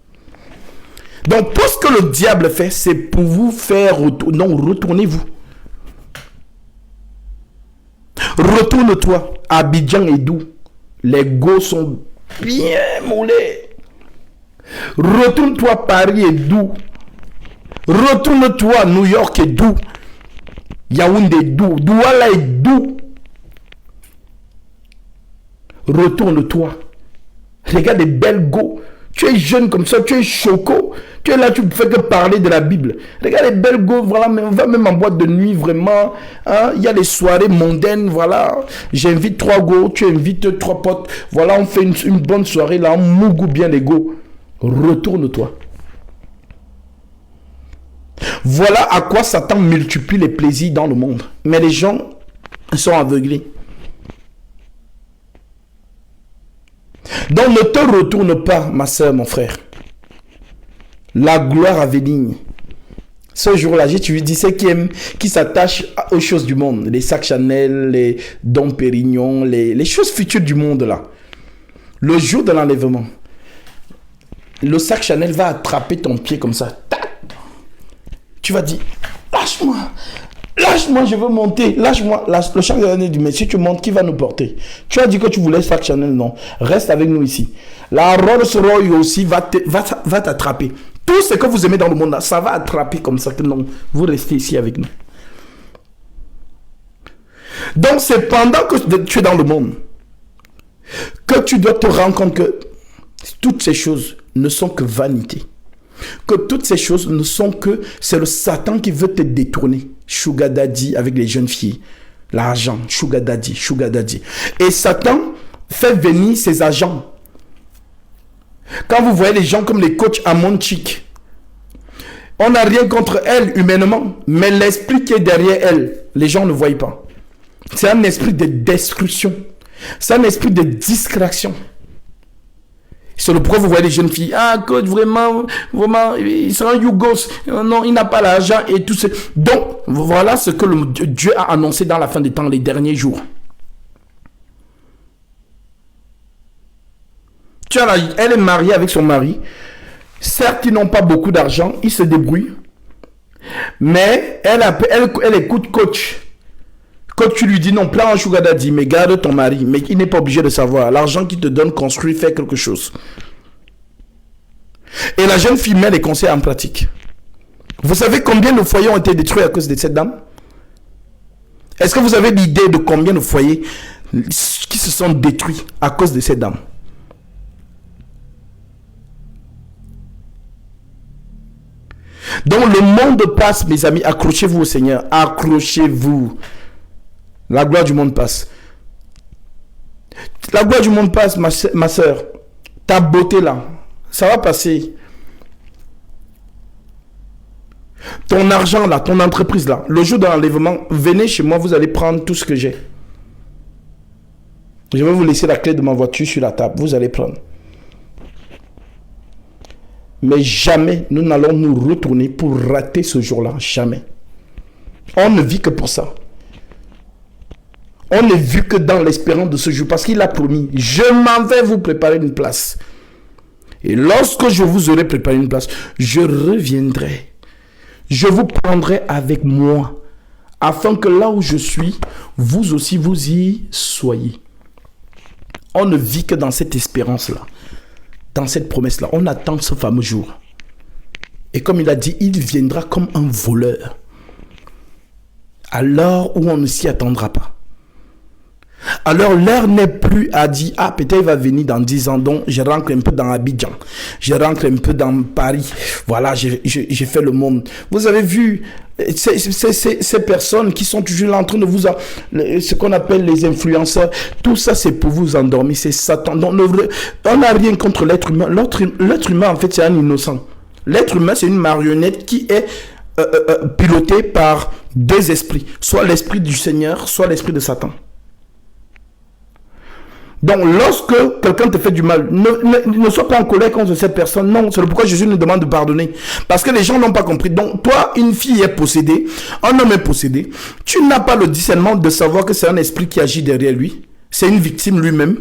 Donc tout ce que le diable fait, c'est pour vous faire retourner. Non, retournez-vous. Retourne-toi. Abidjan est doux. Les go sont bien moulés. Retourne-toi. Paris est doux. Retourne-toi. New York est doux. Yaoundé est doux. Douala est doux. Retourne-toi. Regarde les belles go. Tu es jeune comme ça, tu es choco. Tu es là, tu ne fais que parler de la Bible. Regarde les belles go, voilà, on va même en boîte de nuit, vraiment. Hein? Il y a les soirées mondaines, voilà. J'invite 3 go, tu invites 3 potes. Voilà, on fait une bonne soirée, là, on mougou bien les go. Retourne-toi. Voilà à quoi Satan multiplie les plaisirs dans le monde. Mais les gens sont aveuglés. Donc ne te retourne pas, ma soeur, mon frère. La gloire à venir. Ce jour-là, je te dis, ceux qui s'attachent aux choses du monde, les sacs Chanel, les Dom Pérignon, les choses futures du monde là. Le jour de l'enlèvement, le sac Chanel va attraper ton pied comme ça. Tac. Tu vas dire, lâche-moi. Lâche-moi, je veux monter. Lâche-moi. Le sac Chanel dit, mais si tu montes, qui va nous porter? Tu as dit que tu voulais sac Chanel, non. Reste avec nous ici. La Rolls-Royce aussi va t'attraper. Tout ce que vous aimez dans le monde, là, ça va attraper comme ça que non. Vous restez ici avec nous. Donc, c'est pendant que tu es dans le monde que tu dois te rendre compte que toutes ces choses ne sont que vanité. Que toutes ces choses ne sont que... C'est le Satan qui veut te détourner. Sugar Daddy avec les jeunes filles. L'argent. Sugar Daddy, Sugar Daddy. Et Satan fait venir ses agents. Quand vous voyez les gens comme les coachs Amon Chic, on n'a rien contre elles humainement, mais l'esprit qui est derrière elles, les gens ne voient pas. C'est un esprit de destruction. C'est un esprit de distraction. C'est le pourquoi vous voyez les jeunes filles. Ah, coach, vraiment, il sera un Yougos. Non, il n'a pas l'argent et tout ça. Donc, voilà ce que Dieu a annoncé dans la fin des temps, les derniers jours. Elle est mariée avec son mari. Certes, ils n'ont pas beaucoup d'argent. Ils se débrouillent. Mais elle écoute coach. Coach, tu lui dis non, plan un sugar daddy, mais garde ton mari. Mais il n'est pas obligé de savoir. L'argent qu'il te donne, construit, fait quelque chose. Et la jeune fille met les conseils en pratique. Vous savez combien de foyers ont été détruits à cause de cette dame? Est-ce que vous avez l'idée de combien de foyers qui se sont détruits à cause de cette dame? Donc le monde passe, mes amis. Accrochez-vous au Seigneur. Accrochez-vous. La gloire du monde passe. La gloire du monde passe, ma soeur. Ta beauté là, ça va passer. Ton argent là, ton entreprise là, le jour de l'enlèvement, venez chez moi, vous allez prendre tout ce que j'ai. Je vais vous laisser la clé de ma voiture sur la table, vous allez prendre. Mais jamais nous n'allons nous retourner pour rater ce jour-là, jamais. On ne vit que pour ça. On ne vit que dans l'espérance de ce jour, parce qu'il a promis, je m'en vais vous préparer une place. Et lorsque je vous aurai préparé une place, je reviendrai. Je vous prendrai avec moi, afin que là où je suis, vous aussi vous y soyez. On ne vit que dans cette espérance-là, dans cette promesse-là. On attend ce fameux jour. Et comme il a dit, il viendra comme un voleur, à l'heure où on ne s'y attendra pas. Alors l'heure n'est plus à dire, ah peut-être il va venir dans 10 ans, donc je rentre un peu dans Abidjan, je rentre un peu dans Paris, voilà, j'ai fait le monde. Vous avez vu ces personnes qui sont toujours là en train de vous, ce qu'on appelle les influenceurs, tout ça c'est pour vous endormir, c'est Satan. Donc, on n'a rien contre l'être humain. L'être humain en fait c'est un innocent. L'être humain c'est une marionnette qui est pilotée par deux esprits, soit l'esprit du Seigneur, soit l'esprit de Satan. Donc, lorsque quelqu'un te fait du mal, ne sois pas en colère contre cette personne. Non, c'est pourquoi Jésus nous demande de pardonner. Parce que les gens n'ont pas compris. Donc, toi, une fille est possédée, un homme est possédé. Tu n'as pas le discernement de savoir que c'est un esprit qui agit derrière lui. C'est une victime lui-même.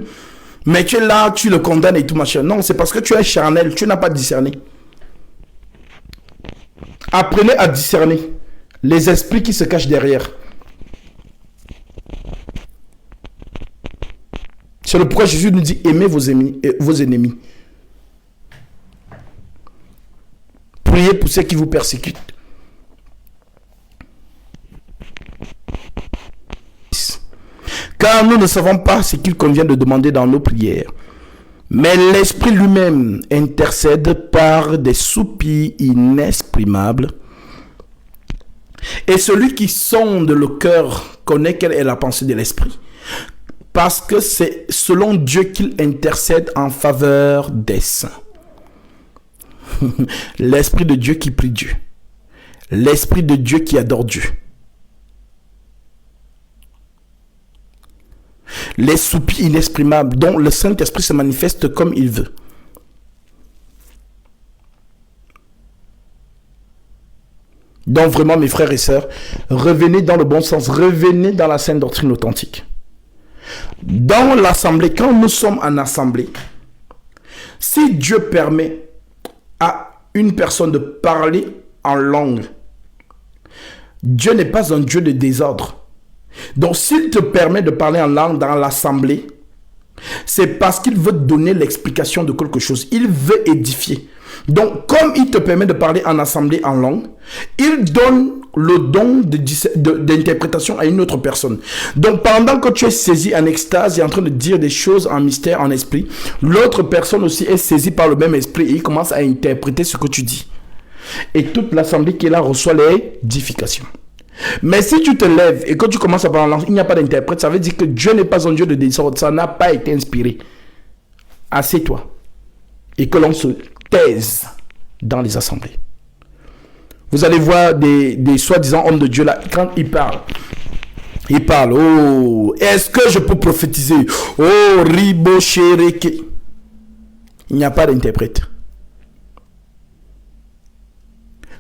Mais tu es là, tu le condamnes et tout machin. Non, c'est parce que tu es charnel. Tu n'as pas discerné. Apprenez à discerner les esprits qui se cachent derrière. C'est le pourquoi Jésus nous dit aimez vos ennemis. Priez pour ceux qui vous persécutent. Car nous ne savons pas ce qu'il convient de demander dans nos prières. Mais l'Esprit lui-même intercède par des soupirs inexprimables. Et celui qui sonde le cœur connaît quelle est la pensée de l'Esprit. Parce que c'est selon Dieu qu'il intercède en faveur des saints. L'Esprit de Dieu qui prie Dieu. L'Esprit de Dieu qui adore Dieu. Les soupirs inexprimables dont le Saint-Esprit se manifeste comme il veut. Donc vraiment mes frères et sœurs, revenez dans le bon sens, revenez dans la sainte doctrine authentique. Dans l'assemblée, quand nous sommes en assemblée, si Dieu permet à une personne de parler en langue, Dieu n'est pas un Dieu de désordre. Donc s'il te permet de parler en langue dans l'assemblée, c'est parce qu'il veut te donner l'explication de quelque chose. Il veut édifier. Donc comme il te permet de parler en assemblée en langue, il donne le don d'interprétation à une autre personne. Donc pendant que tu es saisi en extase et en train de dire des choses en mystère, en esprit, l'autre personne aussi est saisie par le même esprit et il commence à interpréter ce que tu dis. Et toute l'assemblée qui est là reçoit l'édification. Mais si tu te lèves et que tu commences à parler en langue, il n'y a pas d'interprète, ça veut dire que Dieu n'est pas un Dieu de désordre, ça n'a pas été inspiré. Assieds-toi et que l'on se taise dans les assemblées. Vous allez voir des soi-disant hommes de Dieu là, quand ils parlent, oh, est-ce que je peux prophétiser? Oh, ribo shereke. Il n'y a pas d'interprète.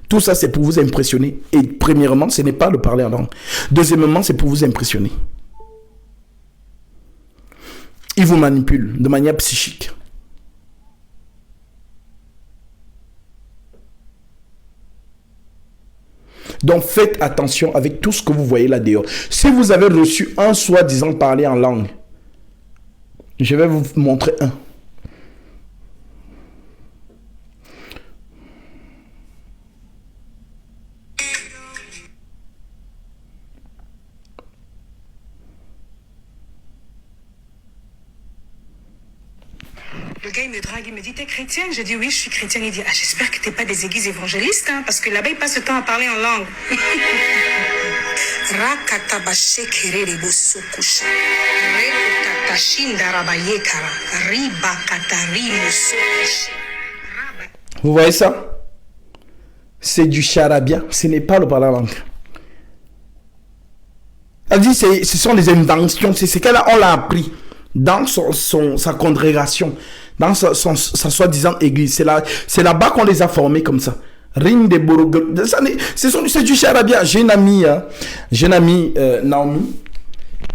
Tout ça, c'est pour vous impressionner. Et premièrement, ce n'est pas de parler en langue. Deuxièmement, c'est pour vous impressionner. Ils vous manipulent de manière psychique. Donc, faites attention avec tout ce que vous voyez là dehors. Si vous avez reçu un soi-disant parler en langue, je vais vous montrer un. Le gars, il me drague, il me dit, t'es chrétienne? Je dis, oui, je suis chrétienne. Il dit, ah, j'espère que t'es pas des églises évangélistes, hein, parce que là-bas, ils passent le temps à parler en langue. Vous voyez ça? C'est du charabia, ce n'est pas le parler en langue. Elle dit, ce sont des inventions, c'est ce qu'elle on l'a appris dans sa congrégation, dans sa soi-disant église. C'est là-bas qu'on les a formés comme ça. Ring de Borogo. C'est du charabia. J'ai une amie, Naomi,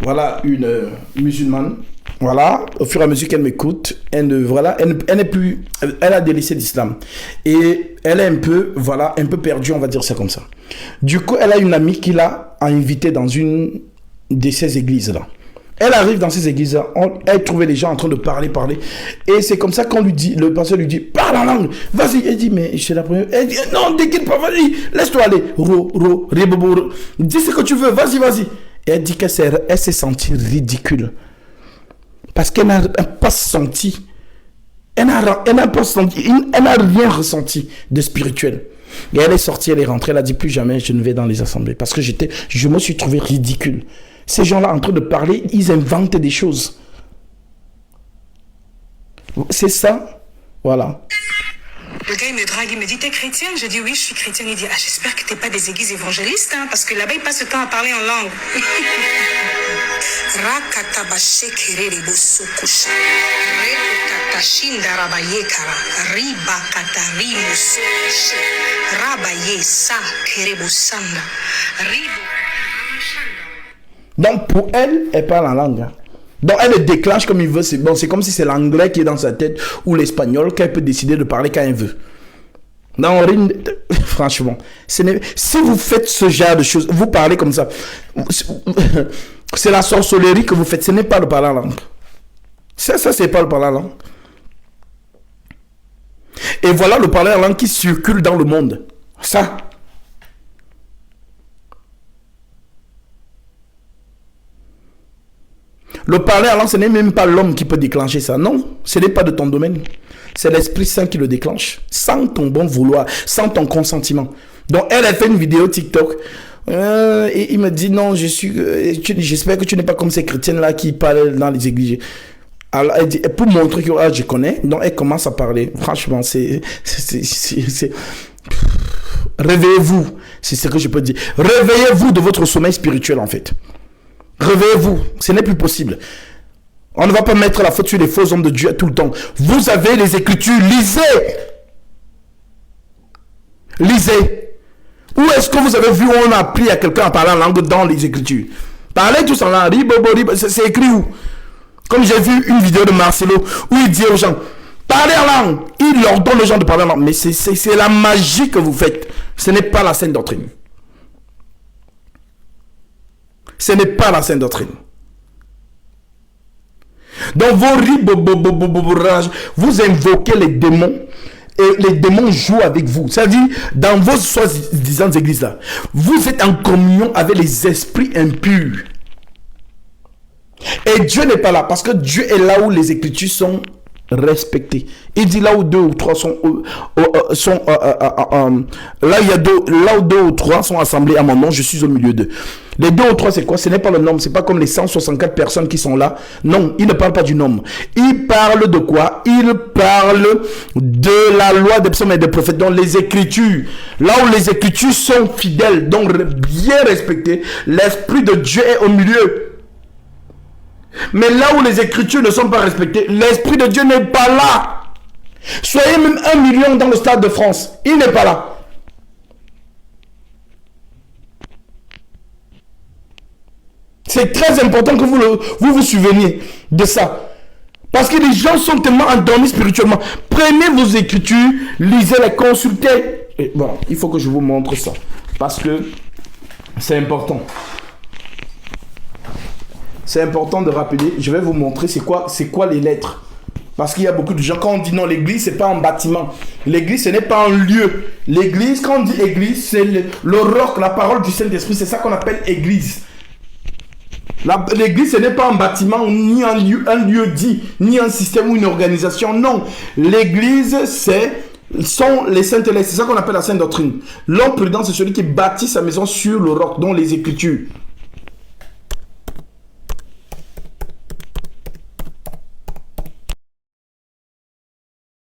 voilà, une musulmane. Voilà, au fur et à mesure qu'elle m'écoute, elle n'est plus, elle a délaissé l'islam. Et elle est un peu perdue, on va dire ça comme ça. Du coup, elle a une amie qui l'a invitée dans une de ces églises-là. Elle arrive dans ces églises-là, elle trouvait les gens en train de parler. Et c'est comme ça qu'on lui dit, le pasteur lui dit, parle en langue, vas-y. Elle dit, mais c'est la première. Elle dit, non, déguide pas, vas-y, laisse-toi aller. Dis ce que tu veux, vas-y. Et elle dit qu'elle s'est sentie ridicule. Parce qu'elle n'a pas senti, elle n'a rien ressenti de spirituel. Et elle est sortie, elle est rentrée, elle a dit plus jamais je ne vais dans les assemblées. Parce que je me suis trouvé ridicule. Ces gens-là en train de parler, ils inventent des choses. C'est ça, voilà. Le gars, il me drague, il me dit, t'es chrétienne? Je dis, oui, je suis chrétienne. Il dit, ah, j'espère que t'es pas des églises évangélistes, hein, parce que là-bas, ils passent le temps à parler en langue. Donc, pour elle, elle parle en langue. Donc, elle le déclenche comme il veut. C'est bon, c'est comme si c'est l'anglais qui est dans sa tête ou l'espagnol qu'elle peut décider de parler quand elle veut. Non, franchement, si vous faites ce genre de choses, vous parlez comme ça, c'est la sorcellerie que vous faites. Ce n'est pas le parler en langue. Ça, c'est pas le parler en langue. Et voilà le parler en langue qui circule dans le monde. Ça. Le parler en langue, ce n'est même pas l'homme qui peut déclencher ça. Non, ce n'est pas de ton domaine. C'est l'Esprit Saint qui le déclenche. Sans ton bon vouloir, sans ton consentement. Donc, elle a fait une vidéo TikTok. Et il me dit, non, j'espère que tu n'es pas comme ces chrétiennes-là qui parlent dans les églises. Alors, elle dit, pour montrer que je connais, donc elle commence à parler. Franchement, réveillez-vous. C'est ce que je peux dire. Réveillez-vous de votre sommeil spirituel, en fait. Réveillez-vous, ce n'est plus possible. On ne va pas mettre la faute sur les faux hommes de Dieu tout le temps. Vous avez les Écritures, lisez. Lisez. Où est-ce que vous avez vu où on a appris à quelqu'un à parler en langue dans les Écritures? Parlez tous en langue, c'est écrit où? Comme j'ai vu une vidéo de Marcelo où il dit aux gens, parlez en langue. Il leur donne aux gens de parler en langue. Mais c'est la magie que vous faites. Ce n'est pas la sainte doctrine. Ce n'est pas la sainte doctrine. Dans vos riboboboboboborages, vous invoquez les démons et les démons jouent avec vous. C'est-à-dire, dans vos soi-disant églises là, vous êtes en communion avec les esprits impurs. Et Dieu n'est pas là parce que Dieu est là où les Écritures sont respectées. Il dit là où deux ou trois sont là où deux ou trois sont assemblés à mon nom, je suis au milieu d'eux. Les deux ou trois, c'est quoi? Ce n'est pas le nombre. C'est pas comme les 164 personnes qui sont là. Non, il ne parle pas du nombre. Il parle de quoi? Il parle de la loi des psaumes et des prophètes. Donc les Écritures, là où les Écritures sont fidèles, donc bien respectées, l'Esprit de Dieu est au milieu. Mais là où les Écritures ne sont pas respectées, l'Esprit de Dieu n'est pas là. Soyez même 1 million dans le Stade de France. Il n'est pas là. C'est très important que vous souveniez de ça. Parce que les gens sont tellement endormis spirituellement. Prenez vos écritures, lisez-les, consultez. Et bon, il faut que je vous montre ça. Parce que c'est important. C'est important de rappeler. Je vais vous montrer c'est quoi les lettres. Parce qu'il y a beaucoup de gens, quand on dit non, l'église, c'est pas un bâtiment. L'église, ce n'est pas un lieu. L'église, quand on dit église, c'est le roc, la parole du Saint-Esprit. C'est ça qu'on appelle église. L'église, ce n'est pas un bâtiment, ni un lieu dit, ni un système ou une organisation. Non. L'église, sont les saintes lettres. C'est ça qu'on appelle la sainte doctrine. L'homme prudent, c'est celui qui bâtit sa maison sur le roc, dont les Écritures.